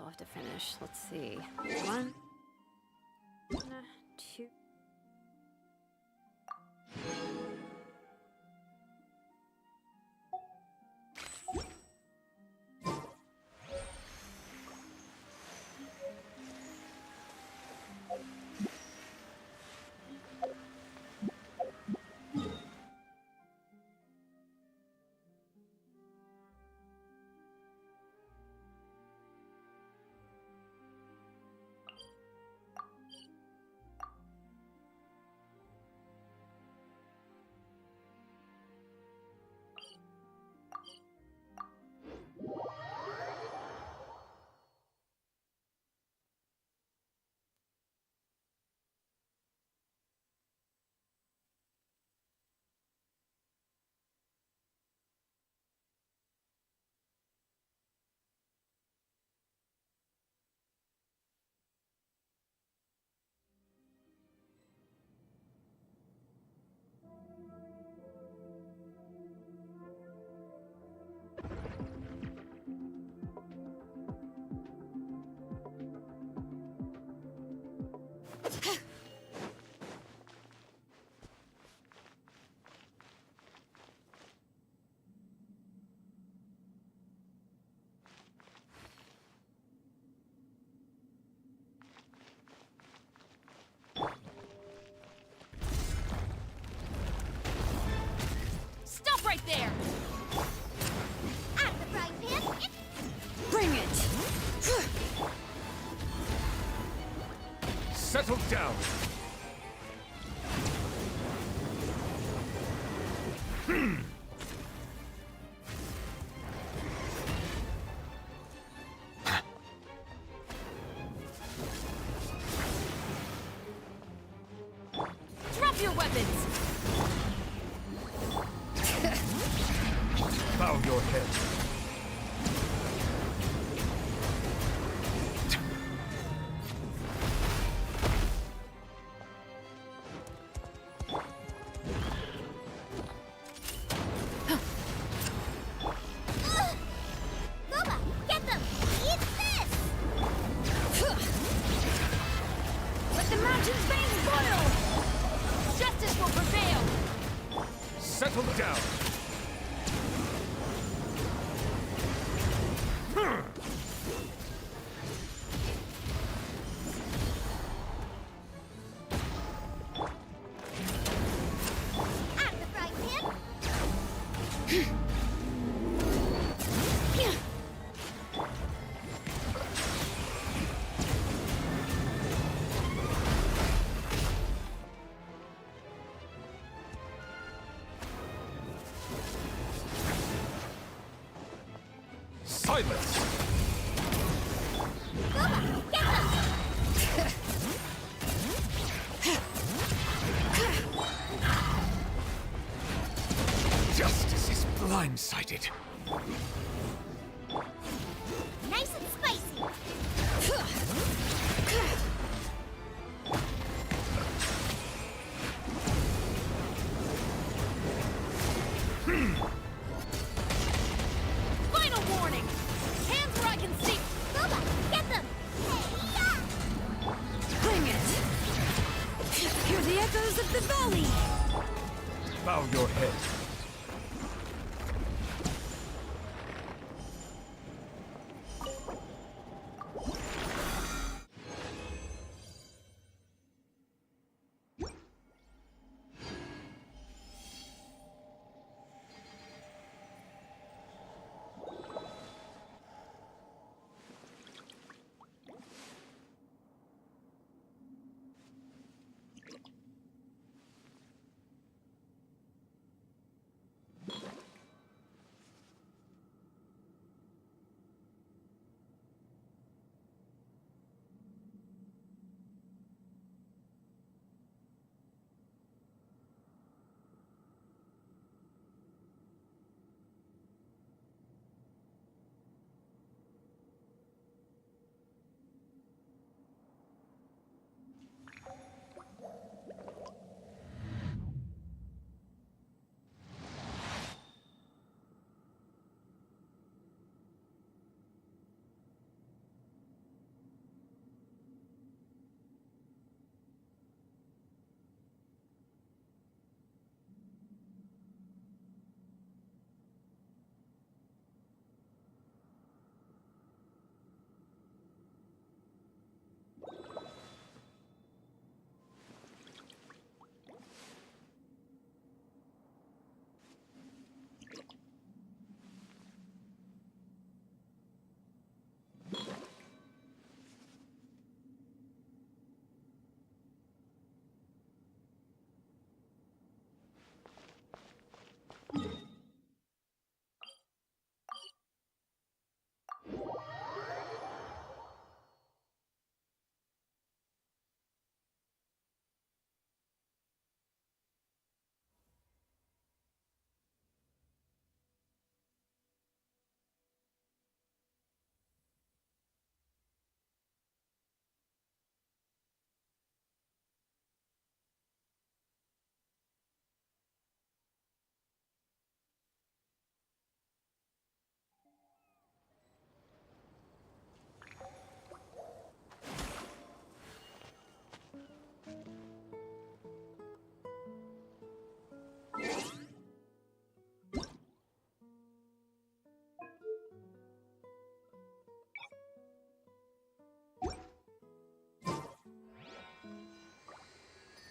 still have to finish. Let's see. 1, 2. Stop right there! At the frying pan! Bring it! Settle down! Drop your weapons! Bow your head. Loba, get them! Eat this! Let the mountain's veins boil! Justice will prevail! Settle down! At the frying pan! Silence! Loba, get them! Justice is blindsided. Nice and spicy! Final warning! Hands where I can see! Loba, get them! Hey-ya! Bring it! Hear the echoes of the valley! Bow your head.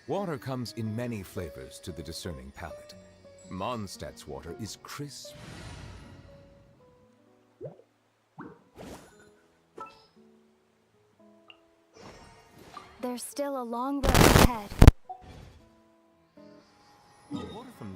Water comes in many flavors to the discerning palate. Mondstadt's water is crisp. There's still a long road ahead. Water from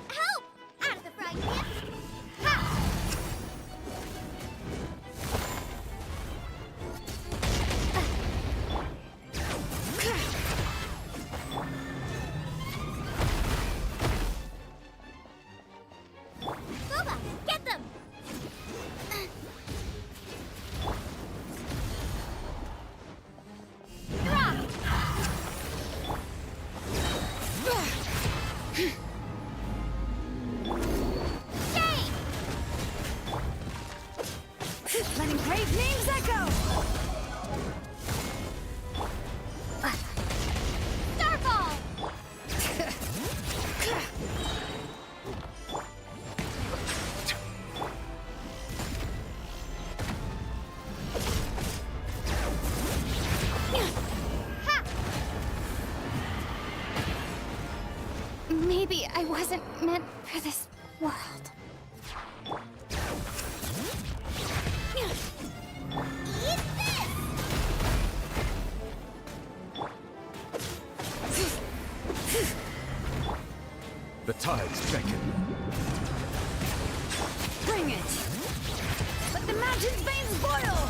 Help! Out of the frying pan! Ha! Boba, get them! Drop! Shame! Letting brave names echo! Starfall! Ha! Maybe I wasn't meant for this world. Eat this! the tides beckon. Bring it! Let the mountain's veins boil!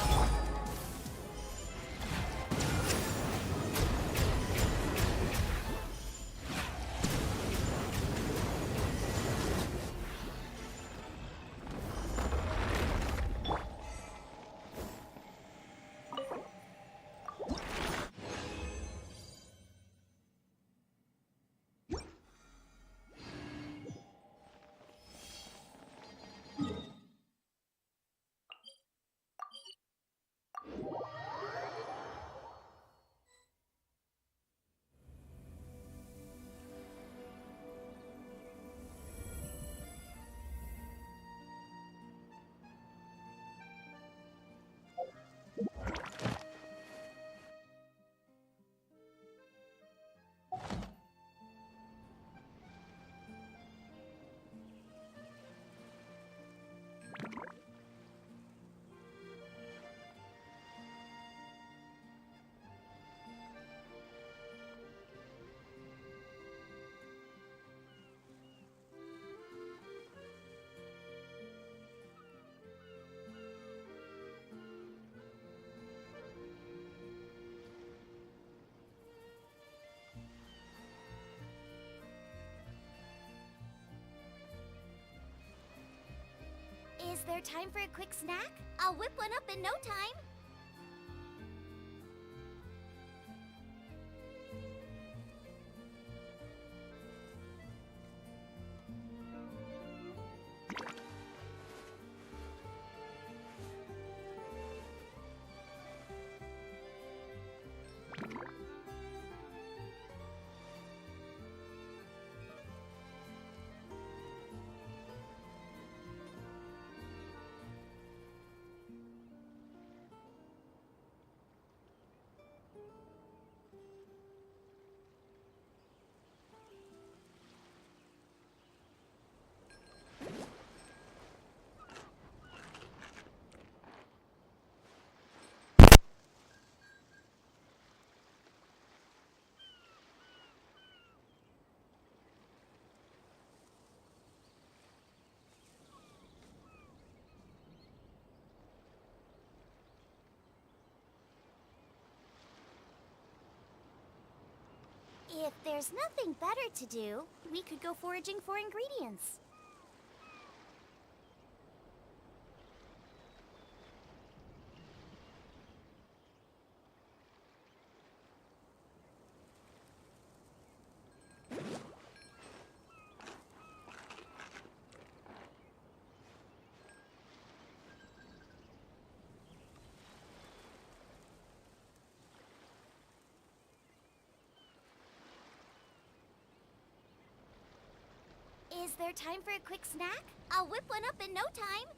Is there time for a quick snack? I'll whip one up in no time. If there's nothing better to do, we could go foraging for ingredients. Is there time for a quick snack? I'll whip one up in no time.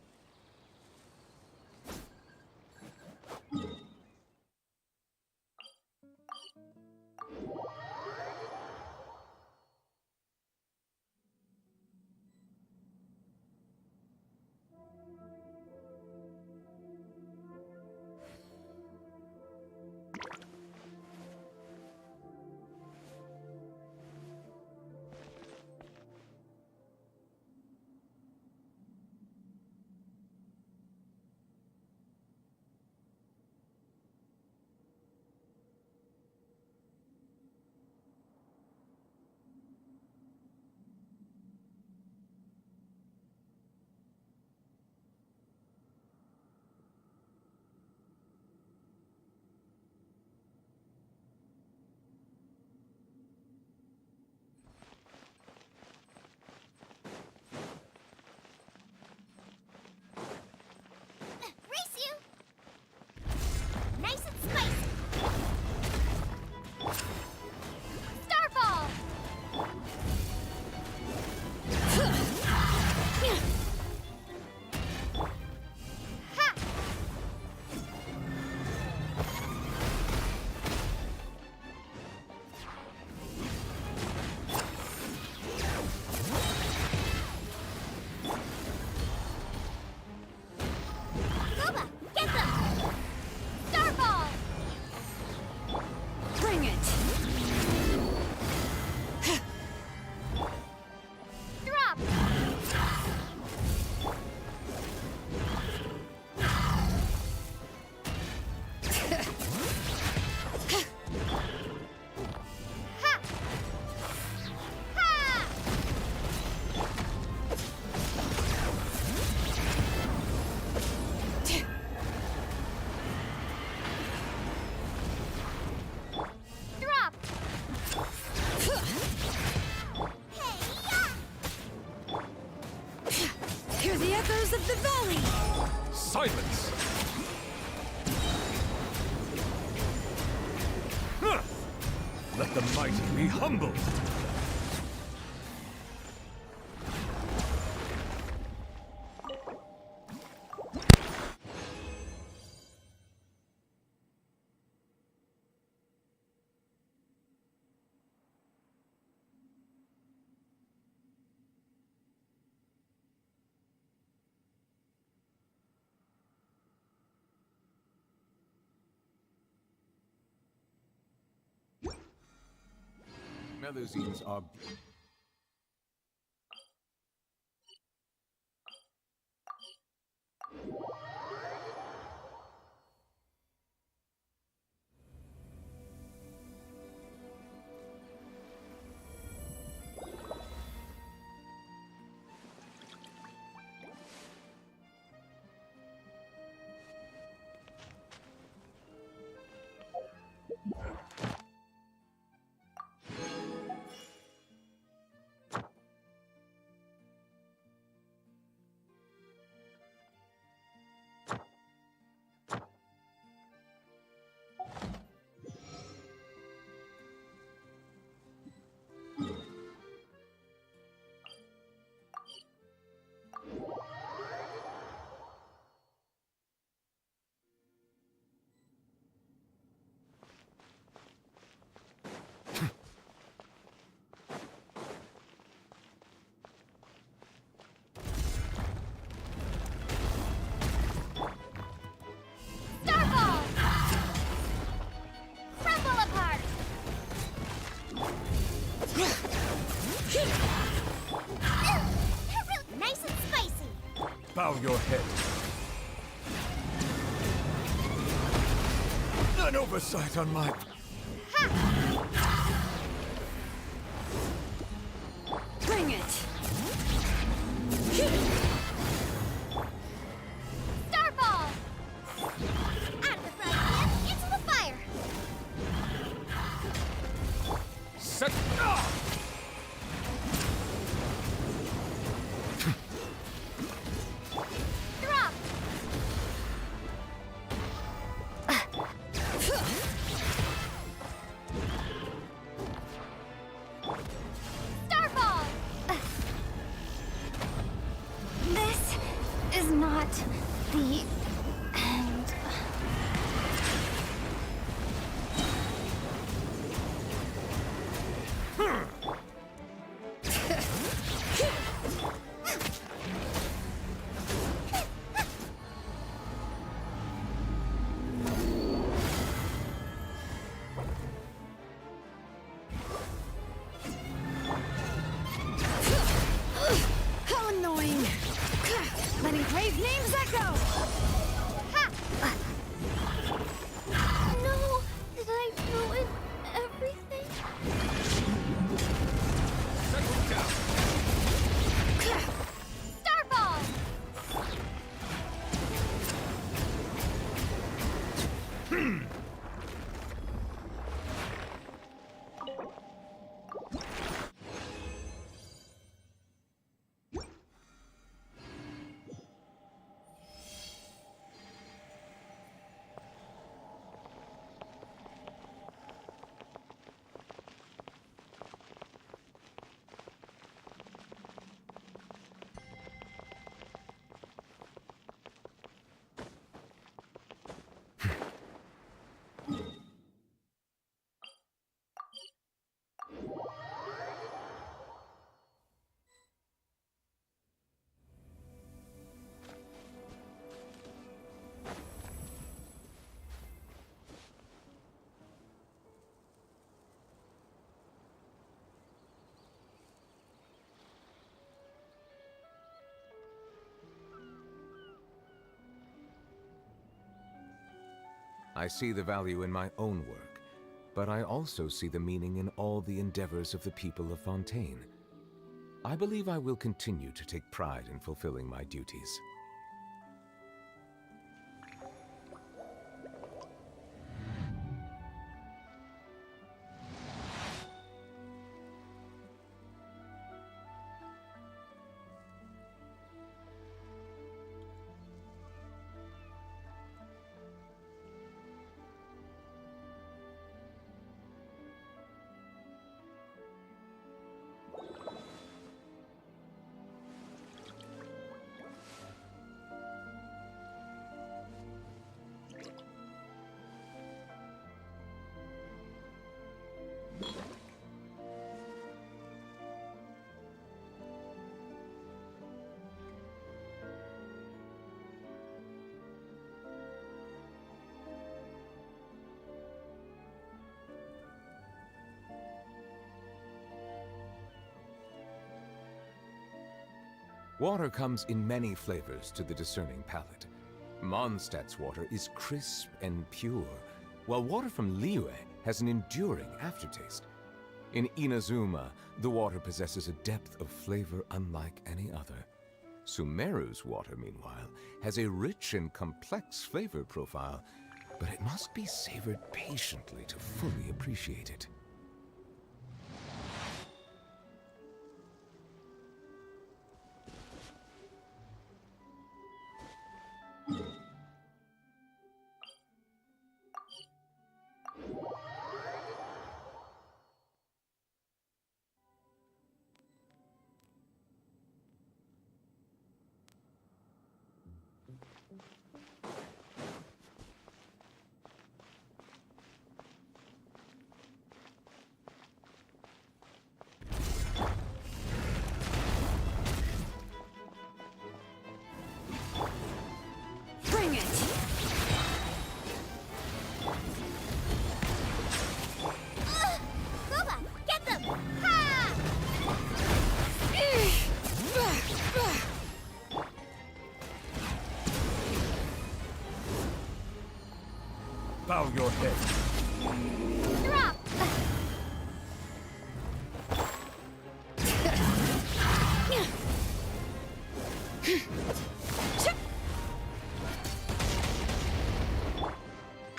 Race you! Nice and spicy! Starfall! Ha! Boba, get them! Starfall! Bring it! Drop! Ha! Ha! Drop! Hey-ya! Hear the echoes of the valley! Silence! Huh! Let the mighty be humbled! Melusines are... Starfall! Crumble apart! Nice and spicy! Bow your head. An oversight on my... Bring it! Starfall! Out of the frying pan, into the fire! Set... Ah! Drop! not the end. How annoying! Letting brave names echo! No! Did I ruin everything? Starball! I see the value in my own work, but I also see the meaning in all the endeavors of the people of Fontaine. I believe I will continue to take pride in fulfilling my duties. Water comes in many flavors to the discerning palate. Mondstadt's water is crisp and pure, while water from Liyue has an enduring aftertaste. In Inazuma, the water possesses a depth of flavor unlike any other. Sumeru's water, meanwhile, has a rich and complex flavor profile, but it must be savored patiently to fully appreciate it. Bring it! Boba, get them! Ha! Bow your head. Drop!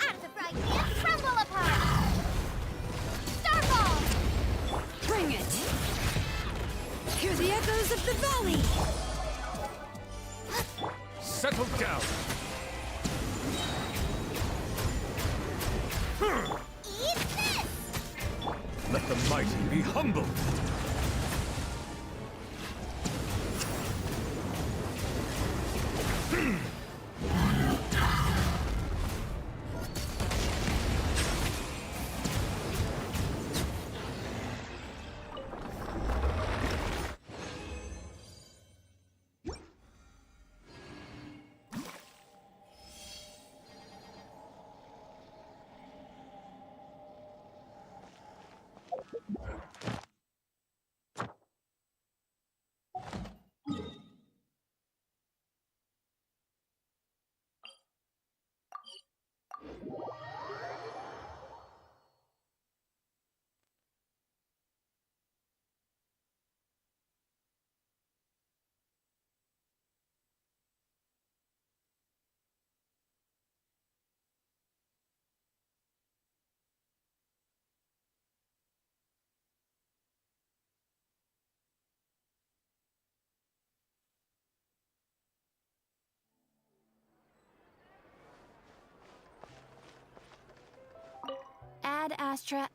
Out of the frying pan, crumble apart! Starball! Bring it! Hear the echoes of the valley! Settle down. Eat this! Let the mighty be humbled. Ad Astra.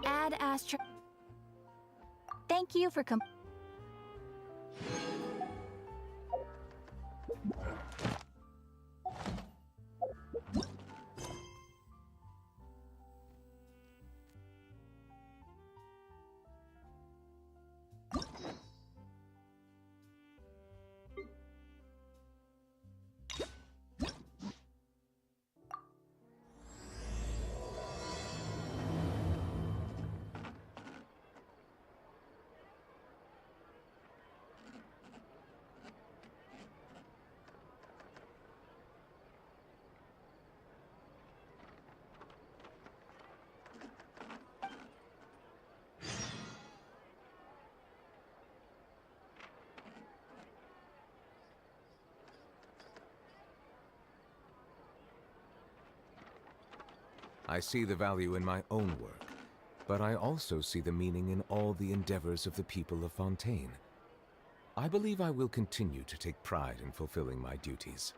Ad Astra. Thank you for I see the value in my own work, but I also see the meaning in all the endeavors of the people of Fontaine. I believe I will continue to take pride in fulfilling my duties.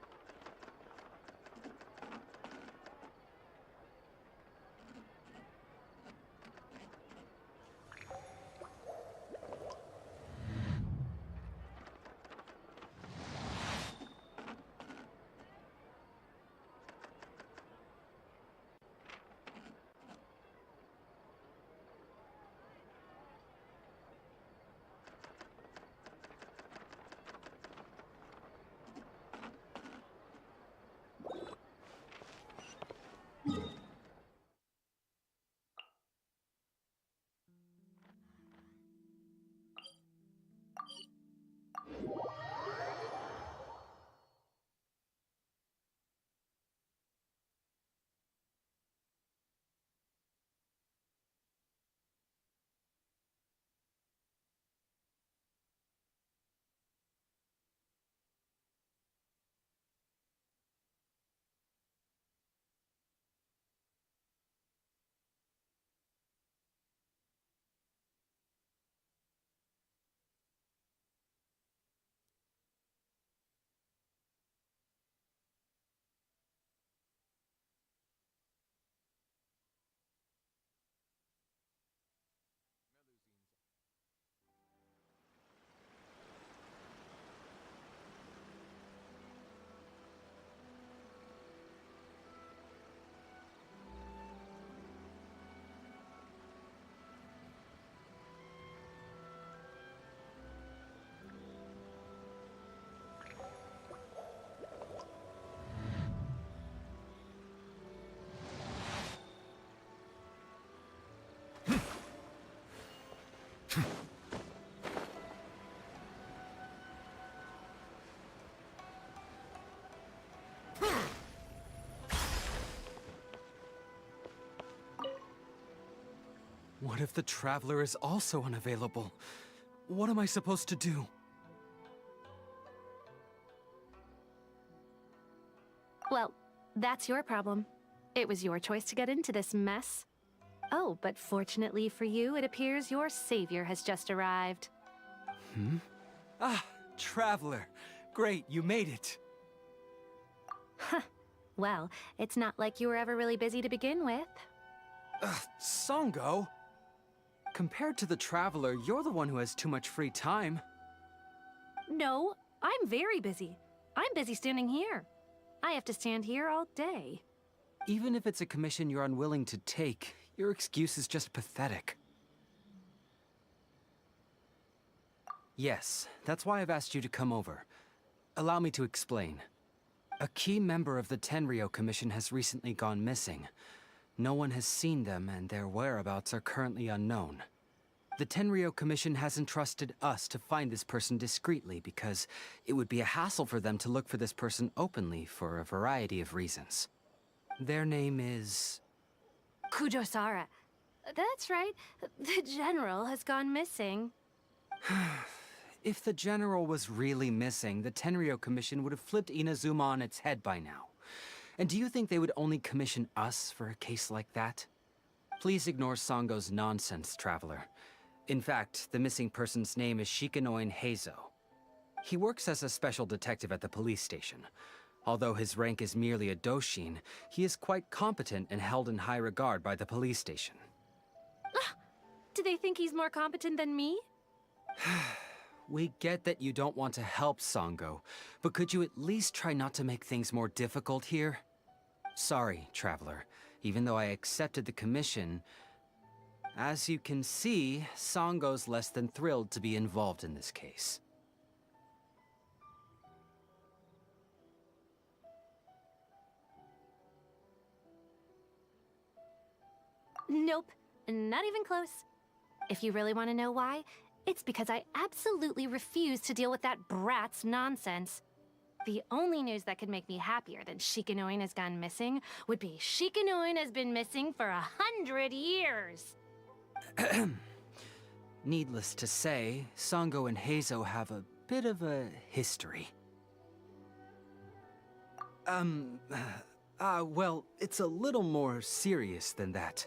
What if the Traveler is also unavailable? What am I supposed to do? Well, that's your problem. It was your choice to get into this mess. Oh, but fortunately for you, it appears your savior has just arrived. Ah, Traveler. Great, you made it. Well, it's not like you were ever really busy to begin with. Sango? Compared to the Traveler, you're the one who has too much free time. No, I'm very busy. I'm busy standing here. I have to stand here all day. Even if it's a commission you're unwilling to take, your excuse is just pathetic. Yes, that's why I've asked you to come over. Allow me to explain. A key member of the Tenryou Commission has recently gone missing. No one has seen them, and their whereabouts are currently unknown. The Tenryou Commission has entrusted us to find this person discreetly because it would be a hassle for them to look for this person openly for a variety of reasons. Their name is... Kujosara. That's right. The General has gone missing. If the General was really missing, the Tenryou Commission would have flipped Inazuma on its head by now. And do you think they would only commission us for a case like that? Please ignore Sango's nonsense, Traveler. In fact, the missing person's name is Shikanoin Heizo. He works as a special detective at the police station. Although his rank is merely a doshin, he is quite competent and held in high regard by the police station. Do they think he's more competent than me? We get that you don't want to help Sango, but could you at least try not to make things more difficult here? Sorry, Traveler. Even though I accepted the commission, as you can see, Sango's less than thrilled to be involved in this case. Nope, not even close. If you really want to know why, it's because I absolutely refuse to deal with that brat's nonsense. The only news that could make me happier than Shikanoin has gone missing would be Shikanoin has been missing for 100 years. Needless to say, Sango and Heizo have a bit of a history. Well, it's a little more serious than that.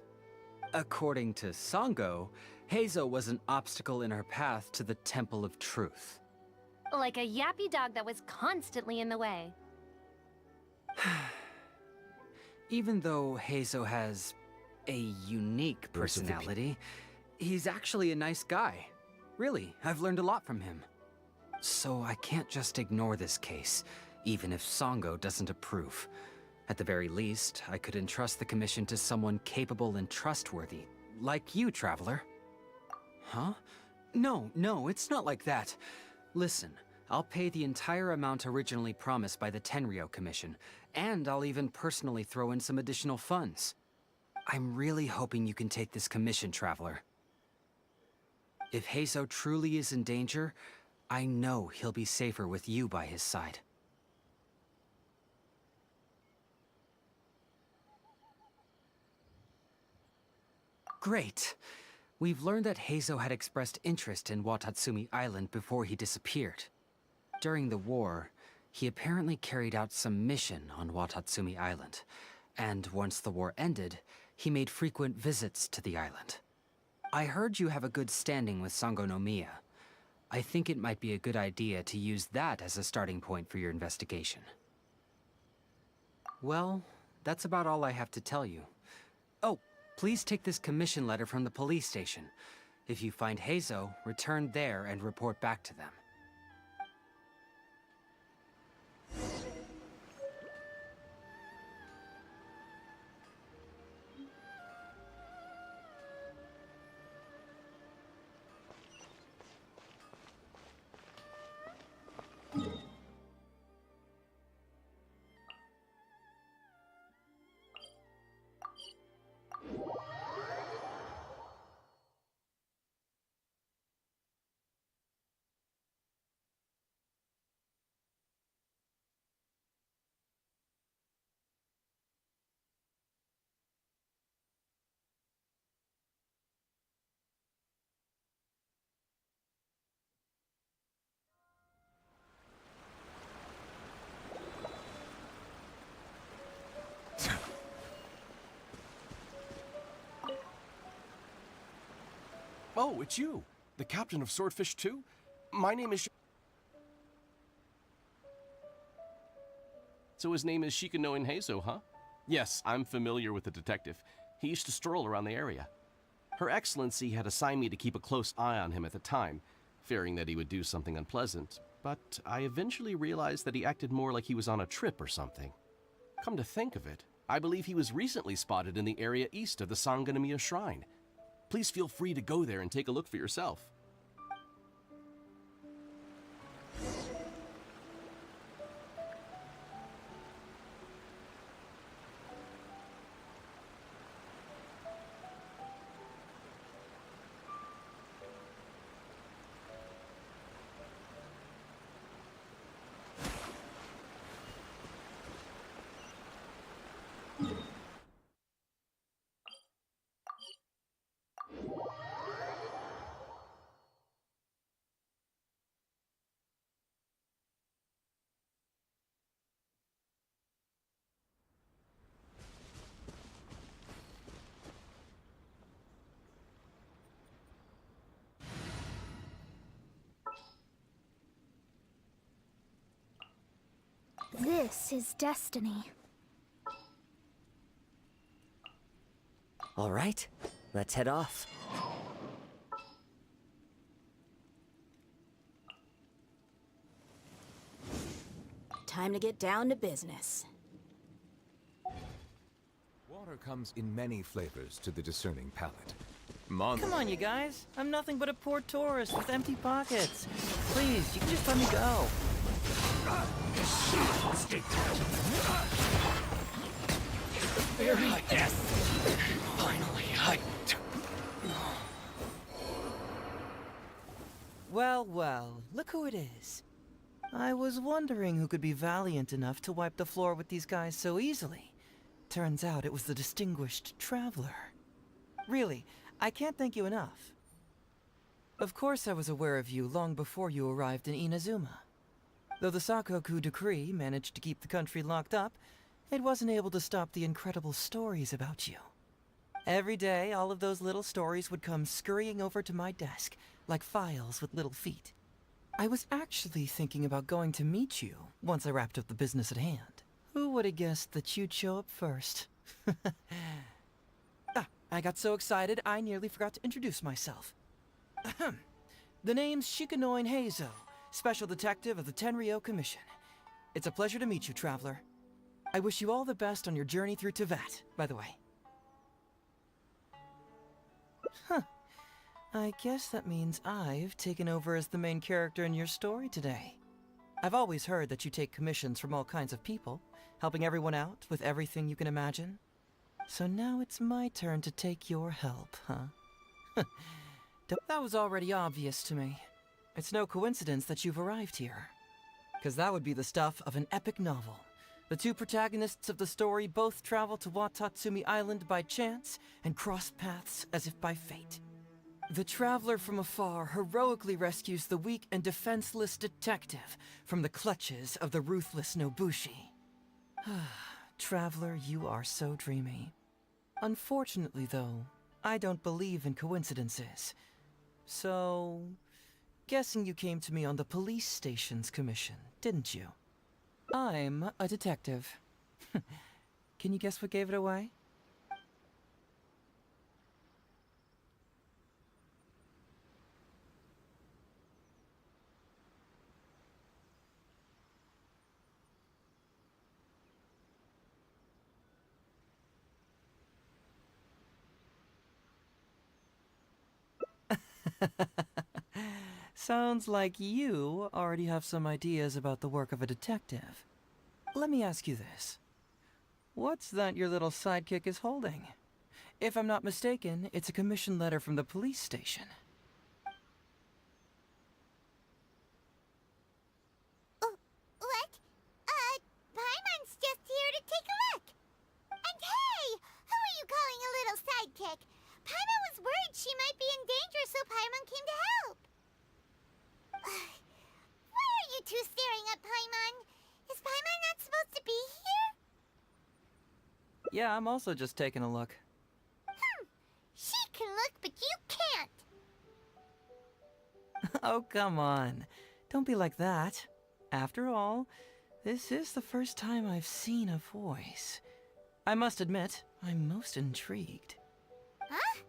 According to Sango, Heizo was an obstacle in her path to the Temple of Truth. Like a yappy dog that was constantly in the way. Even though Heizo has a unique personality, he's actually a nice guy. Really, I've learned a lot from him. So I can't just ignore this case, even if Sango doesn't approve. At the very least, I could entrust the commission to someone capable and trustworthy, like you, Traveler. Huh? No, it's not like that. Listen, I'll pay the entire amount originally promised by the Tenryou Commission, and I'll even personally throw in some additional funds. I'm really hoping you can take this commission, Traveler. If Heizo truly is in danger, I know he'll be safer with you by his side. Great. We've learned that Heizo had expressed interest in Watatsumi Island before he disappeared. During the war, he apparently carried out some mission on Watatsumi Island, and once the war ended, he made frequent visits to the island. I heard you have a good standing with Sango no Miya. I think it might be a good idea to use that as a starting point for your investigation. Well, that's about all I have to tell you. Oh, please take this commission letter from the police station. If you find Heizo, return there and report back to them. Oh, it's you, the captain of Swordfish 2? My name is... So his name is Shikano Heizo, huh? Yes, I'm familiar with the detective. He used to stroll around the area. Her Excellency had assigned me to keep a close eye on him at the time, fearing that he would do something unpleasant, but I eventually realized that he acted more like he was on a trip or something. Come to think of it, I believe he was recently spotted in the area east of the Sangonomiya Shrine. Please feel free to go there and take a look for yourself. This is destiny. All right, let's head off. Time to get down to business. Water comes in many flavors to the discerning palate. Come on, you guys. I'm nothing but a poor tourist with empty pockets. Please, you can just let me go. Yes! Finally, Well, well, look who it is. I was wondering who could be valiant enough to wipe the floor with these guys so easily. Turns out it was the distinguished traveler. Really, I can't thank you enough. Of course I was aware of you long before you arrived in Inazuma. Though the Sakoku decree managed to keep the country locked up, it wasn't able to stop the incredible stories about you. Every day, all of those little stories would come scurrying over to my desk, like files with little feet. I was actually thinking about going to meet you once I wrapped up the business at hand. Who would have guessed that you'd show up first? I got so excited I nearly forgot to introduce myself. The name's Shikano Heizo, Special Detective of the Tenryou Commission. It's a pleasure to meet you, Traveler. I wish you all the best on your journey through Teyvat, by the way. I guess that means I've taken over as the main character in your story today. I've always heard that you take commissions from all kinds of people, helping everyone out with everything you can imagine. So now it's my turn to take your help, huh? That was already obvious to me. It's no coincidence that you've arrived here. Because that would be the stuff of an epic novel. The two protagonists of the story both travel to Watatsumi Island by chance and cross paths as if by fate. The traveler from afar heroically rescues the weak and defenseless detective from the clutches of the ruthless Nobushi. Traveler, you are so dreamy. Unfortunately, though, I don't believe in coincidences. So, guessing you came to me on the police station's commission, didn't you? I'm a detective. Can you guess what gave it away? Sounds like you already have some ideas about the work of a detective. Let me ask you this. What's that your little sidekick is holding? If I'm not mistaken, it's a commission letter from the police station. What? Paimon's just here to take a look. And hey, who are you calling a little sidekick? Paimon was worried she might be in danger, so Paimon came to help. Why are you two staring at Paimon? Is Paimon not supposed to be here? Yeah, I'm also just taking a look. She can look, but you can't. Oh, come on. Don't be like that. After all, this is the first time I've seen a voice. I must admit, I'm most intrigued. Huh?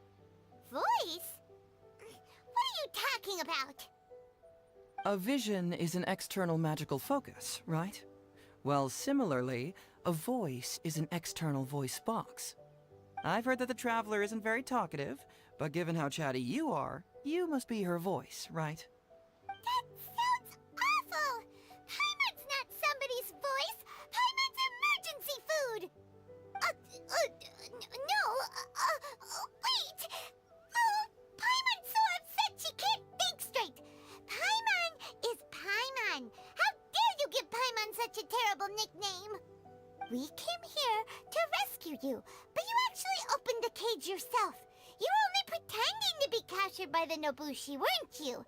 Voice? What are you talking about? A vision is an external magical focus, right? Well, similarly, a voice is an external voice box. I've heard that the Traveler isn't very talkative, but given how chatty you are, you must be her voice, right? That sounds awful! Paimon's not somebody's voice! Paimon's emergency food! Wait! Paimon's so upset she can't think straight! Paimon is Paimon! How dare you give Paimon such a terrible nickname? We came here to rescue you, but you actually opened the cage yourself. You were only pretending to be captured by the Nobushi, weren't you?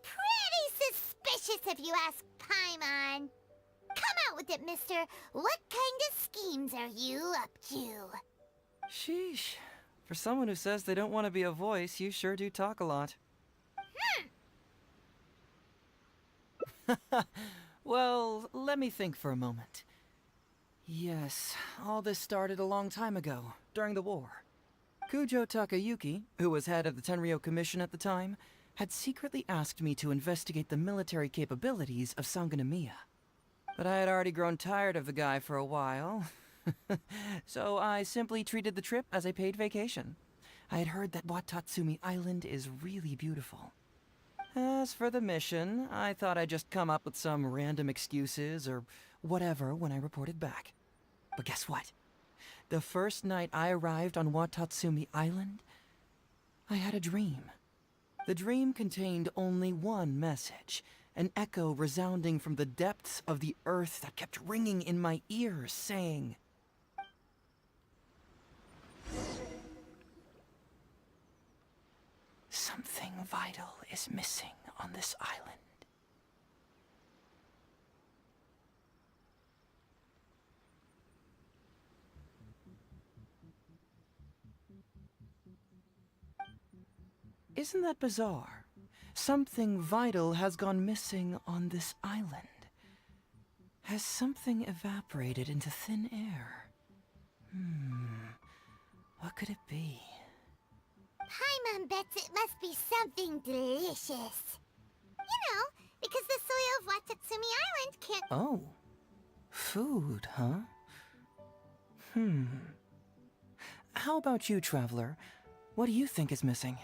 Pretty suspicious if you ask Paimon. Come out with it, mister. What kind of schemes are you up to? Sheesh. For someone who says they don't want to be a voice, you sure do talk a lot. Well, let me think for a moment. Yes, all this started a long time ago, during the war. Kujo Takayuki, who was head of the Tenryo Commission at the time, had secretly asked me to investigate the military capabilities of Sangonomiya. But I had already grown tired of the guy for a while, so I simply treated the trip as a paid vacation. I had heard that Watatsumi Island is really beautiful. As for the mission, I thought I'd just come up with some random excuses or whatever when I reported back. But guess what? The first night I arrived on Watatsumi Island, I had a dream. The dream contained only one message, an echo resounding from the depths of the earth that kept ringing in my ears, saying, "Something vital is missing on this island." Isn't that bizarre? Something vital has gone missing on this island. Has something evaporated into thin air? What could it be? Paimon bets it must be something delicious. You know, because the soil of Watatsumi Island can't... Oh. Food, huh? How about you, Traveler? What do you think is missing?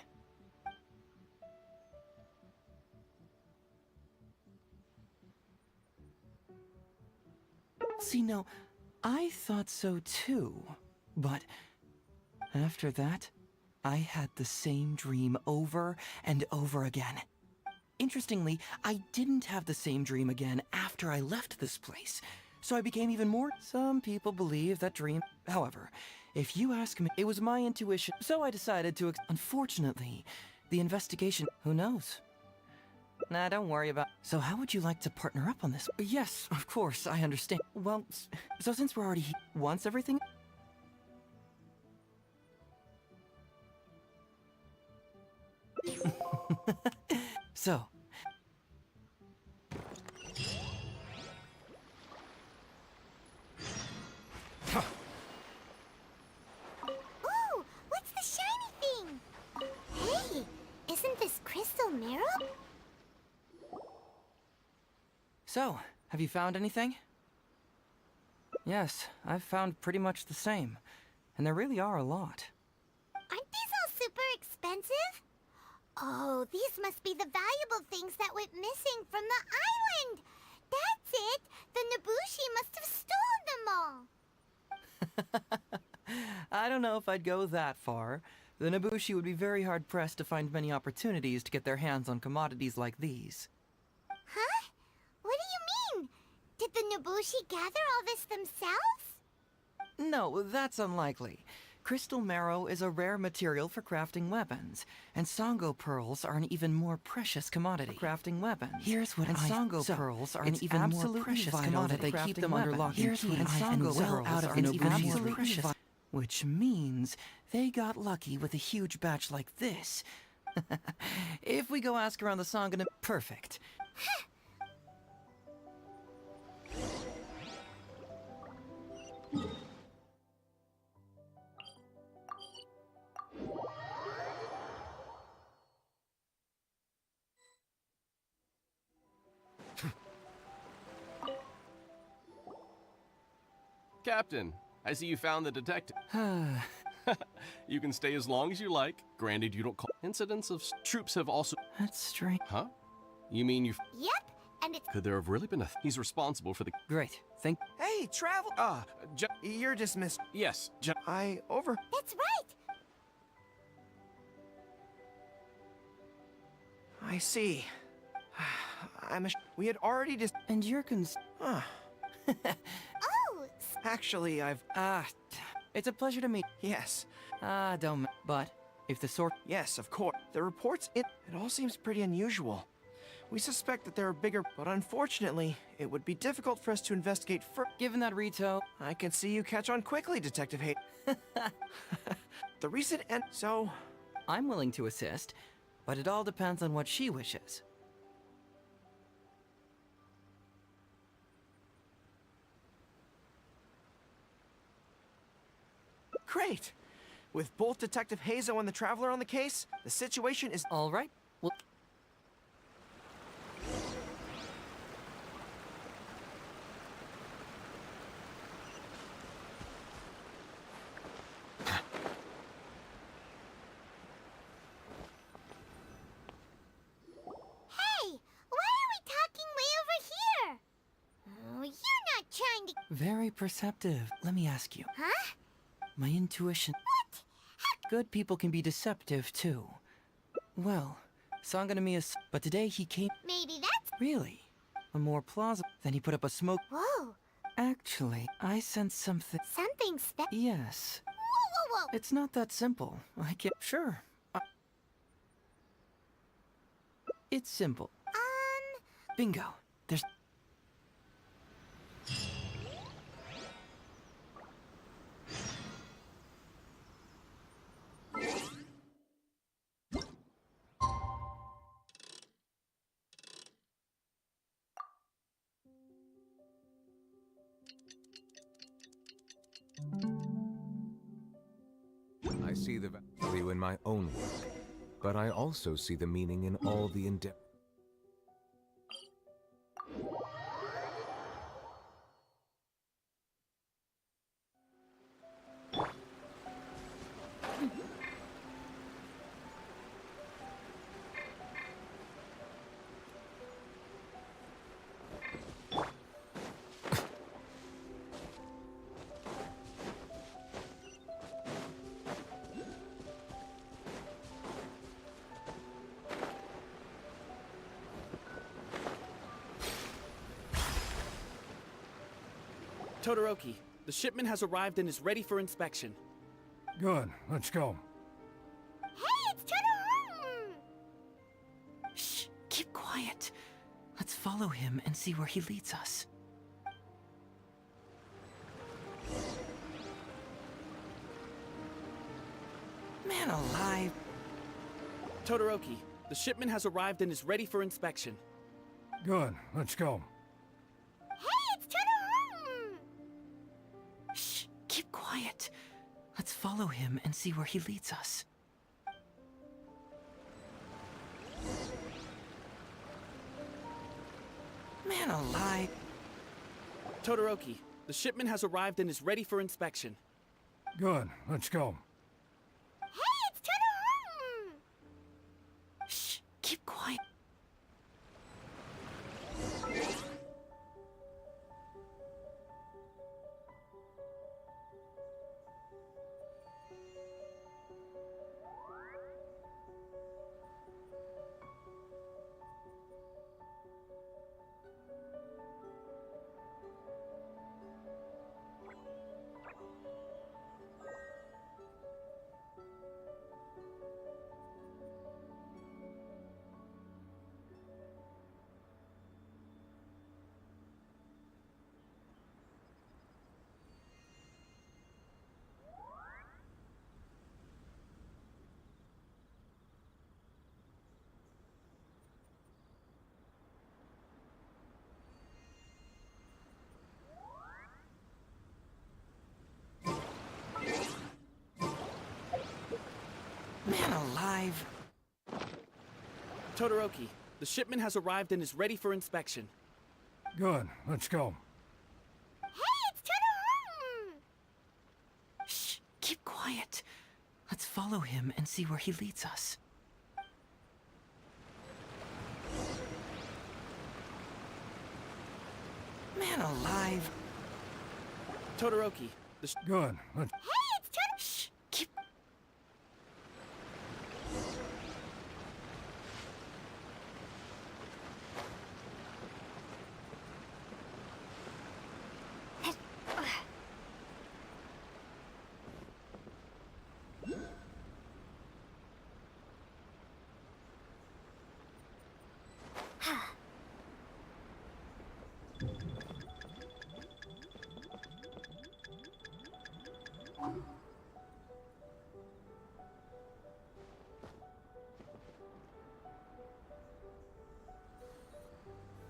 See, no, I thought so too, but after that, I had the same dream over and over again. Interestingly, I didn't have the same dream again after I left this place, so I became even more... Some people believe that dream... However, if you ask me, it was my intuition, so I decided to... Unfortunately, the investigation... Who knows? Nah, don't worry about... So how would you like to partner up on this? Yes, of course, I understand. Well, so since we're already... Once everything... So... Ooh, what's the shiny thing? Hey, isn't this crystal marrow? So, have you found anything? Yes, I've found pretty much the same. And there really are a lot. Aren't these all super expensive? Oh, these must be the valuable things that went missing from the island! That's it! The Nobushi must have stolen them all! I don't know if I'd go that far. The Nobushi would be very hard-pressed to find many opportunities to get their hands on commodities like these. Huh? What do you mean? Did the Nobushi gather all this themselves? No, that's unlikely. Crystal marrow is a rare material for crafting weapons, and Sango pearls are an even more precious commodity. Crafting weapons. Here's what Sango pearls are an even more precious commodity. They keep them under lock and key, and Sango pearls are an even more precious. Which means they got lucky with a huge batch like this, If we go ask around the Sangha, perfect. Captain, I see you found the detective. You can stay as long as you like. Granted, you don't call. Incidents of troops have also. That's strange. Huh? You mean you? Yep, and it's Could there have really been a? He's responsible for the. Great. Thank. Hey, travel. You're dismissed. Yes, I over. that's right. I see. We had already just. And you're Huh. Oh, Actually, I've. It's a pleasure to meet. Yes. Don't. But if the sort. Yes, of course. The reports. It all seems pretty unusual. We suspect that there are bigger, but unfortunately, it would be difficult for us to investigate further. Given that Rito. I can see you catch on quickly, Detective Hay. The recent and so. I'm willing to assist, but it all depends on what she wishes. Great! With both Detective Hazo and the Traveler on the case, the situation is. All right. Well. hey, why are we talking way over here? Oh, you're not trying to. Very perceptive. Let me ask you. Huh? My intuition. What? Good people can be deceptive too. Well, Sanganami is. But today he came. Maybe that's. Really? A more plausible. Then he put up a smoke. Whoa, Actually, I sense something. something special. Yes. Whoa, whoa, whoa. It's not that simple. I can. Sure. It's simple. Bingo. There's. I see the value in my own work, but I also see the meaning in all the endeavor. Todoroki, the shipment has arrived and is ready for inspection. Good, let's go. Hey, it's Todoroki! Shh. Keep quiet. Let's follow him and see where he leads us. Man alive. Todoroki, the shipment has arrived and is ready for inspection. Good, let's go. Hey, it's Todoroki! Shh. Keep quiet. Let's follow him and see where he leads us. Man alive. Todoroki, the shipment has arrived and is ready for inspection. Good, let's go. Hey, it's Todoroki! Shh. Keep quiet. alive! Todoroki, the shipment has arrived and is ready for inspection. Good, let's go. Hey, it's Todoroki! Shh! Keep quiet. Let's follow him and see where he leads us. Man alive! Todoroki, Good, let's... Hey, it's Todoroki! Shh! Keep...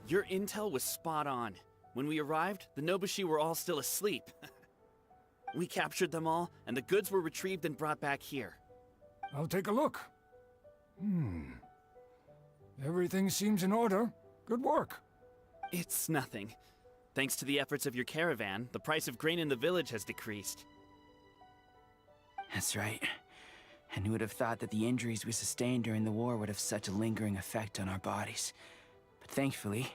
your intel was spot on. When we arrived, the Nobushi were all still asleep. We captured them all, and the goods were retrieved and brought back here. I'll take a look. Everything seems in order. Good work. It's nothing. Thanks to the efforts of your caravan, the price of grain in the village has decreased. That's right. And who would have thought that the injuries we sustained during the war would have such a lingering effect on our bodies? But thankfully,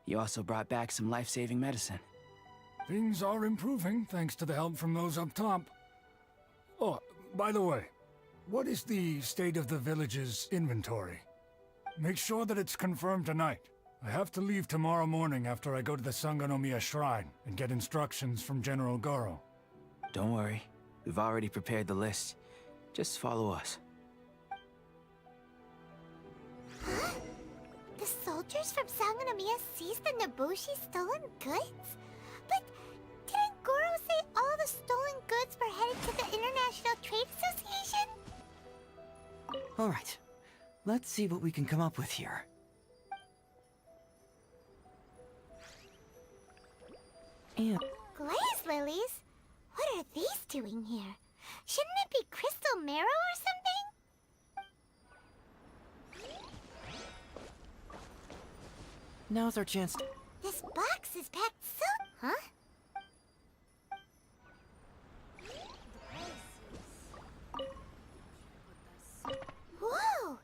you also brought back some life-saving medicine. Things are improving thanks to the help from those up top. Oh, by the way, what is the state of the village's inventory? Make sure that it's confirmed tonight. I have to leave tomorrow morning after I go to the Sangonomiya Shrine and get instructions from General Goro. Don't worry. We've already prepared the list. Just follow us. Huh? The soldiers from Sangonomiya seized the Nobushi stolen goods? But didn't Goro say all the stolen goods were headed to the International Trade Association? Alright. Let's see what we can come up with here. And... Glaze lilies? What are these doing here? Shouldn't it be crystal marrow or something? Now's our chance to... This box is packed so... Huh? Whoa!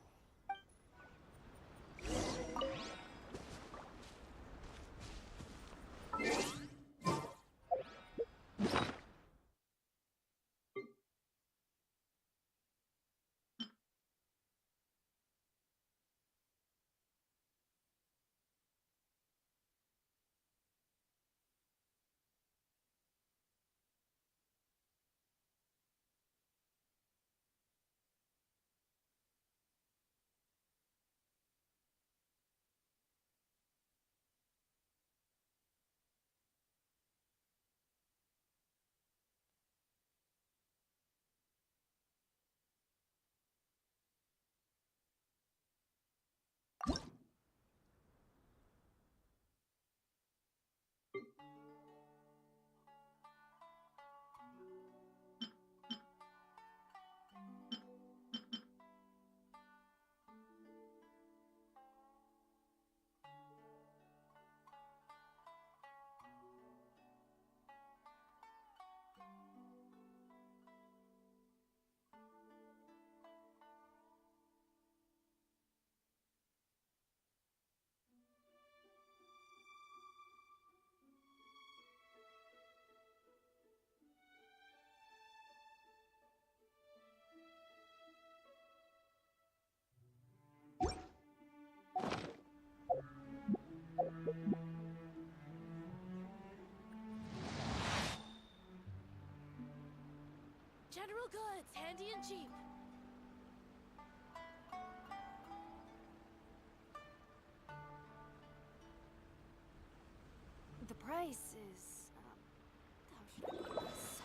General goods, handy and cheap. The price is, how should I put this?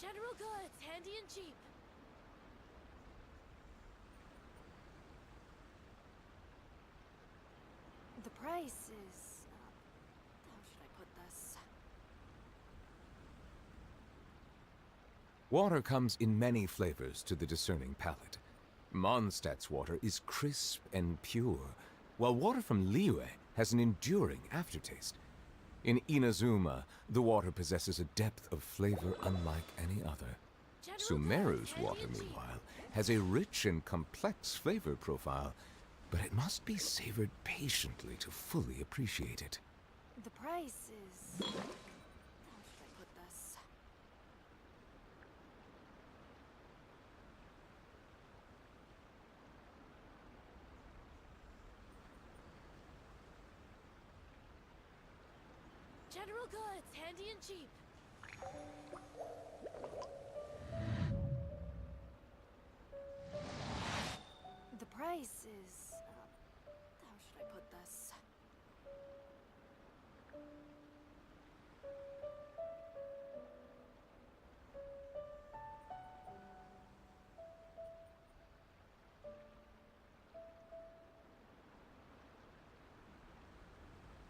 General goods, handy and cheap. The price is... how should I put this? Water comes in many flavors to the discerning palate. Mondstadt's water is crisp and pure, while water from Liyue has an enduring aftertaste. In Inazuma, the water possesses a depth of flavor unlike any other. Sumeru's water, meanwhile, has a rich and complex flavor profile, but it must be savored patiently to fully appreciate it. The price is... how should I put this? General goods, handy and cheap. The price is... how should I put this?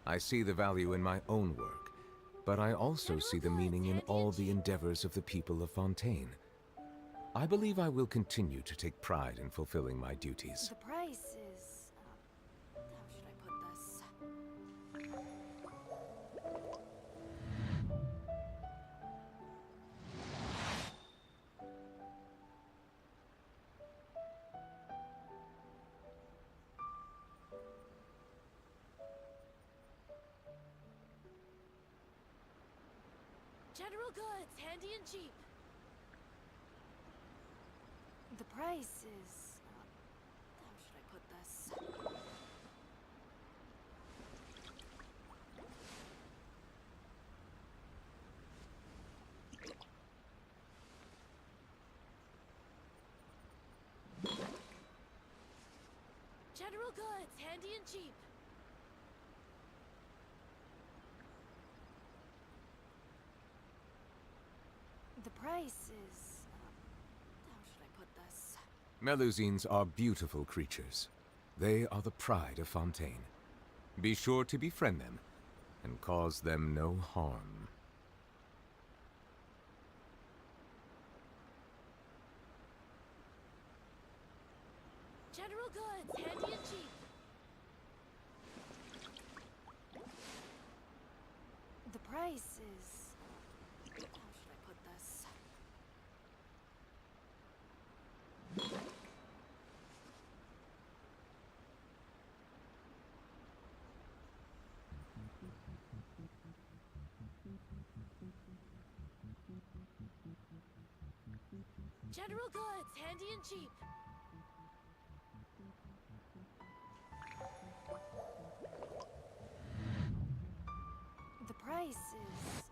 I see the value in my own work, but I also see the meaning in all the endeavors of the people of Fontaine. I believe I will continue to take pride in fulfilling my duties. The price is... how should I put this? General goods, handy and cheap. The price is... how should I put this? General goods, handy and cheap. The price is... how should I put this? Melusines are beautiful creatures. They are the pride of Fontaine. Be sure to befriend them and cause them no harm. General goods, handy and cheap. The price is... how should I put this? General goods, handy and cheap. The price is...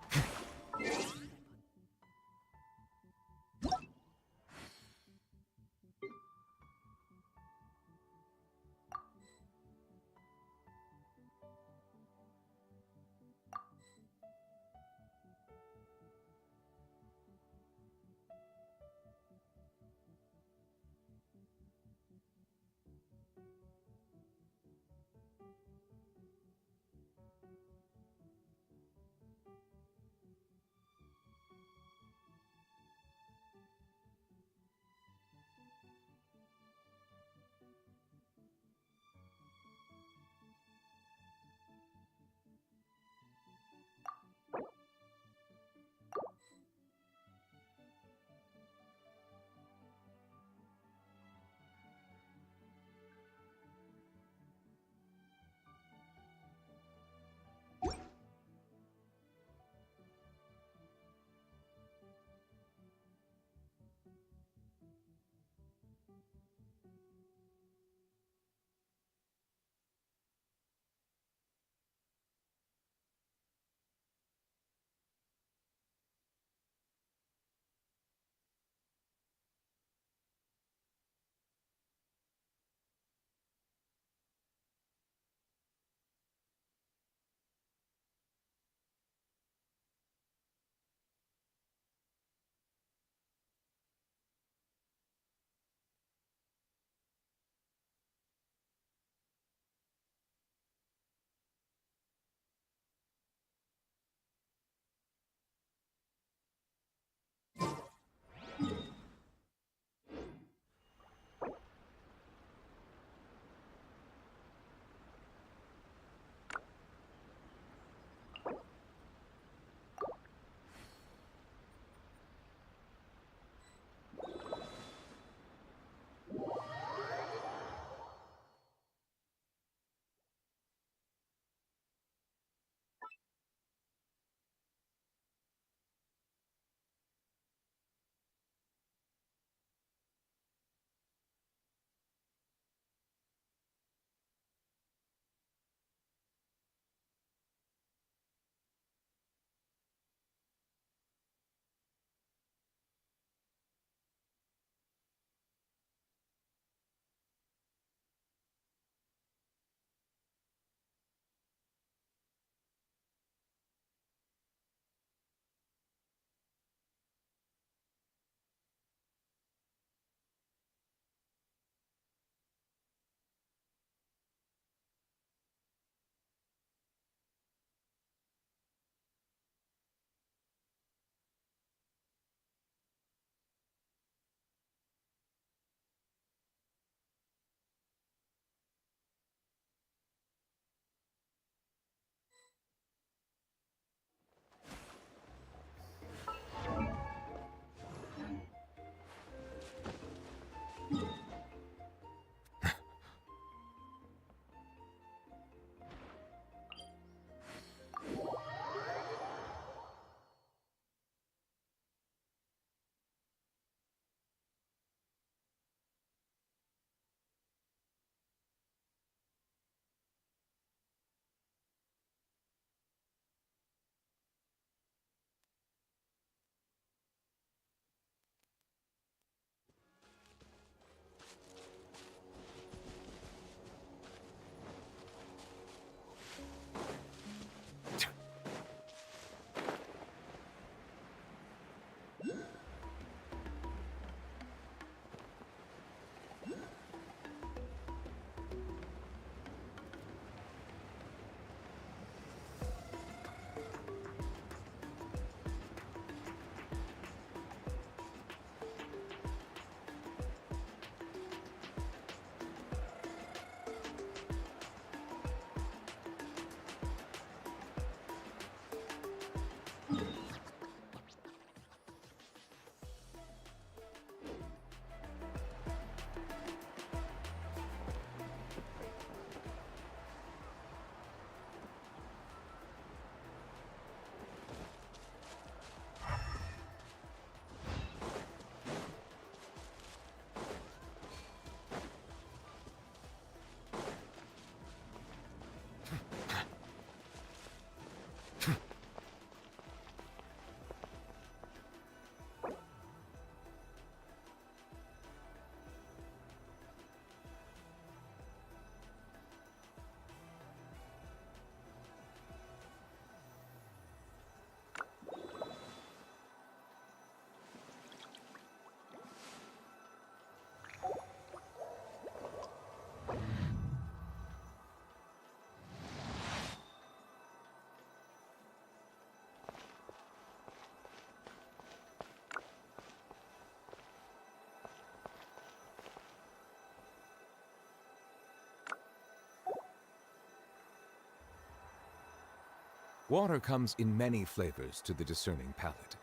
Water comes in many flavors to the discerning palate.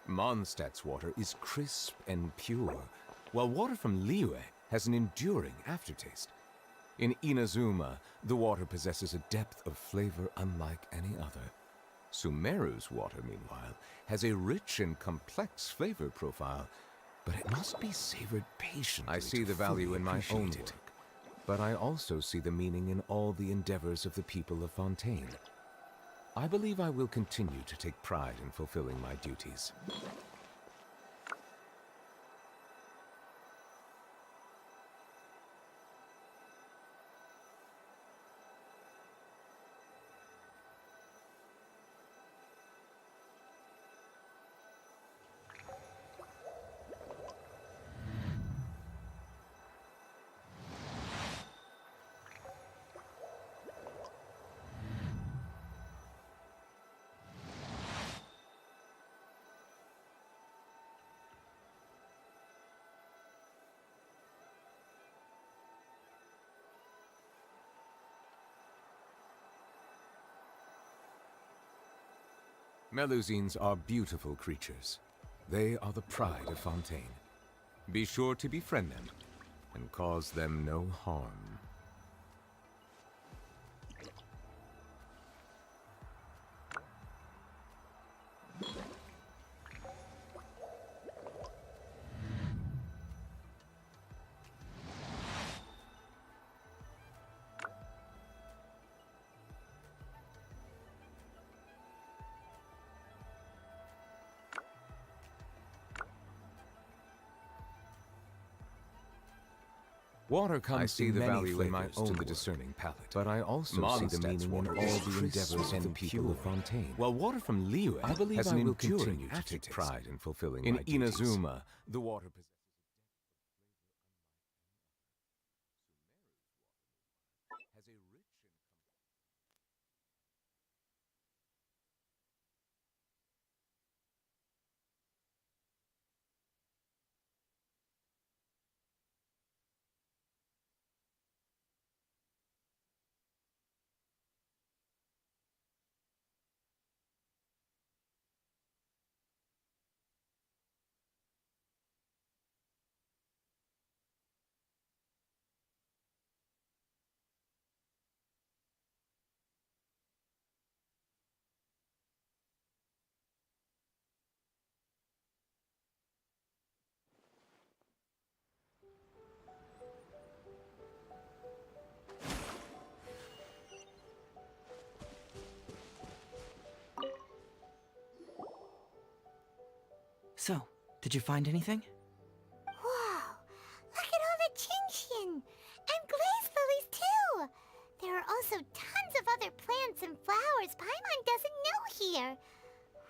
Mondstadt's water is crisp and pure, while water from Liyue has an enduring aftertaste. In Inazuma, the water possesses a depth of flavor unlike any other. Sumeru's water, meanwhile, has a rich and complex flavor profile, but it must be savored patiently. I see the value in my own work, but I also see the meaning in all the endeavors of the people of Fontaine. I believe I will continue to take pride in fulfilling my duties. Melusines are beautiful creatures. They are the pride of Fontaine. Be sure to befriend them and cause them no harm. Water comes to the value in my own to the discerning palate, but I also see the meaning in all the endeavors of the people of Fontaine. While water from Liyue, I believe has an enduring to take pride in fulfilling my duties. In Inazuma, the water possesses a depth of flavor unlike any other. Sumeru's water, meanwhile, has a rich and So, did you find anything? Wow! Look at all the Genshin! And glaze lilies, too! There are also tons of other plants and flowers Paimon doesn't know here.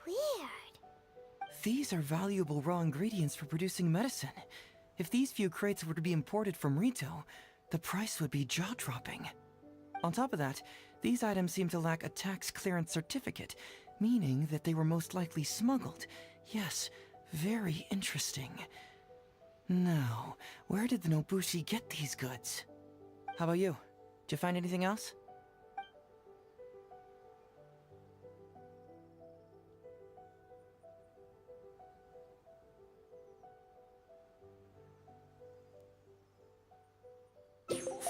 Weird. These are valuable raw ingredients for producing medicine. If these few crates were to be imported from Rito, the price would be jaw-dropping. On top of that, these items seem to lack a tax clearance certificate, meaning that they were most likely smuggled. Yes, very interesting. Now, where did the Nobushi get these goods? How about you? Did you find anything else?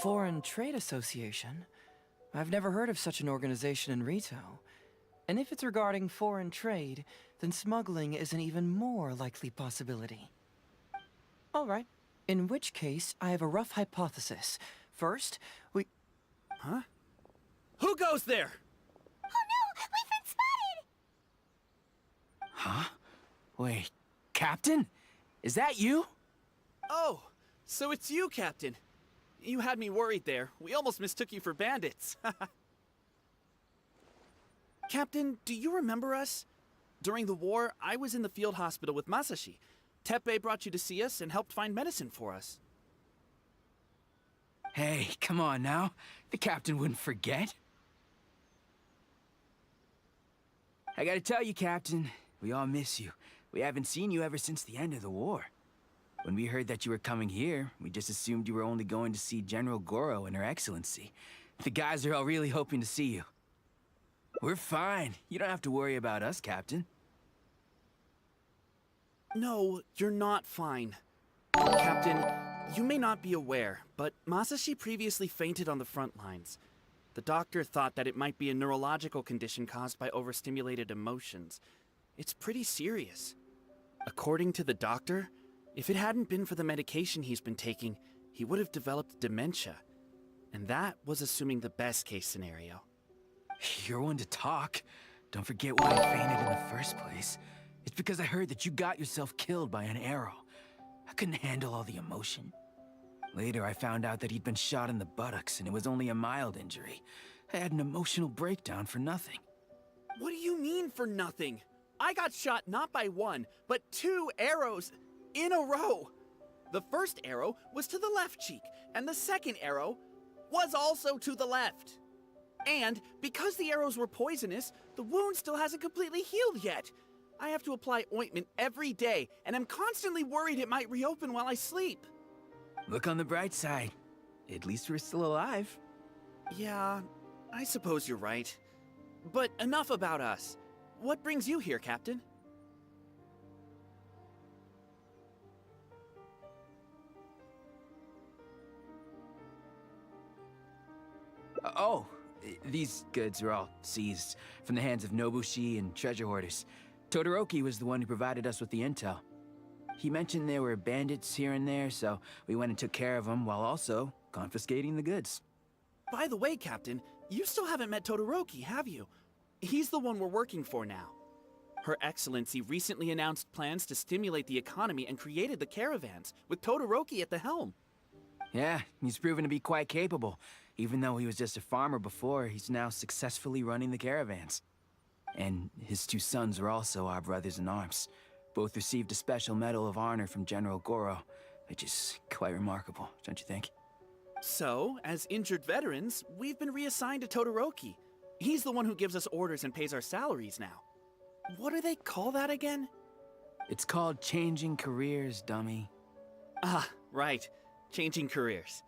Foreign Trade Association? I've never heard of such an organization in Rito. And if it's regarding foreign trade, then smuggling is an even more likely possibility. All right. In which case, I have a rough hypothesis. First, we... Huh? Who goes there? Oh no! We've been spotted! Huh? Wait, Captain? Is that you? Oh, so it's you, Captain. You had me worried there. We almost mistook you for bandits. Captain, do you remember us? During the war, I was in the field hospital with Masashi. Teppei brought you to see us and helped find medicine for us. Hey, come on now. The captain wouldn't forget. I gotta tell you, Captain, we all miss you. We haven't seen you ever since the end of the war. When we heard that you were coming here, we just assumed you were only going to see General Goro and Her Excellency. The guys are all really hoping to see you. We're fine. You don't have to worry about us, Captain. No, you're not fine. Captain, you may not be aware, but Masashi previously fainted on the front lines. The doctor thought that it might be a neurological condition caused by overstimulated emotions. It's pretty serious. According to the doctor, if it hadn't been for the medication he's been taking, he would have developed dementia. And that was assuming the best case scenario. You're one to talk. Don't forget why I fainted in the first place. It's because I heard that you got yourself killed by an arrow. I couldn't handle all the emotion. Later, I found out that he'd been shot in the buttocks and it was only a mild injury. I had an emotional breakdown for nothing. What do you mean for nothing? I got shot not by one, but 2 arrows in a row. The first arrow was to the left cheek, and the second arrow was also to the left. And because the arrows were poisonous, the wound still hasn't completely healed yet. I have to apply ointment every day, and I'm constantly worried it might reopen while I sleep. Look on the bright side. At least we're still alive. Yeah, I suppose you're right. But enough about us. What brings you here, Captain? Oh, these goods are all seized from the hands of Nobushi and treasure hoarders. Todoroki was the one who provided us with the intel. He mentioned there were bandits here and there, so we went and took care of them while also confiscating the goods. By the way, Captain, you still haven't met Todoroki, have you? He's the one we're working for now. Her Excellency recently announced plans to stimulate the economy and created the caravans, with Todoroki at the helm. Yeah, he's proven to be quite capable. Even though he was just a farmer before, he's now successfully running the caravans. And his 2 sons are also our brothers in arms. Both received a special medal of honor from General Goro, which is quite remarkable, don't you think? So, as injured veterans, we've been reassigned to Todoroki. He's the one who gives us orders and pays our salaries now. What do they call that again? It's called changing careers, dummy. Ah, right. Changing careers.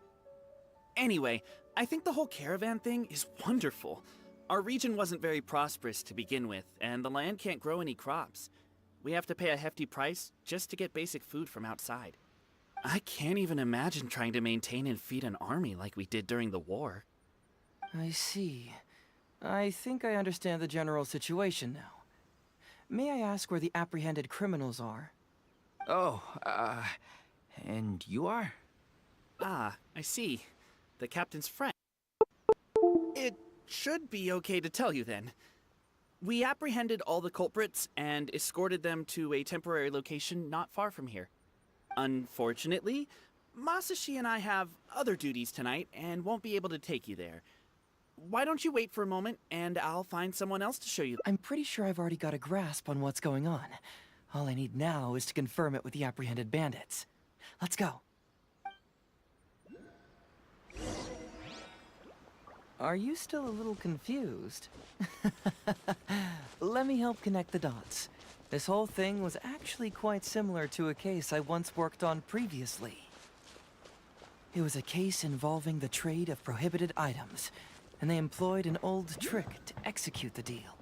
Anyway, I think the whole caravan thing is wonderful. Our region wasn't very prosperous to begin with, and the land can't grow any crops. We have to pay a hefty price just to get basic food from outside. I can't even imagine trying to maintain and feed an army like we did during the war. I see. I think I understand the general situation now. May I ask where the apprehended criminals are? Oh, and you are? Ah, I see. The captain's friend. It should be okay to tell you then. We apprehended all the culprits and escorted them to a temporary location not far from here. Unfortunately, Masashi and I have other duties tonight and won't be able to take you there. Why don't you wait for a moment and I'll find someone else to show you. I'm pretty sure I've already got a grasp on what's going on. All I need now is to confirm it with the apprehended bandits. Let's go. Are you still a little confused? Let me help connect the dots. This whole thing was actually quite similar to a case I once worked on previously. It was a case involving the trade of prohibited items, and they employed an old trick to execute the deal.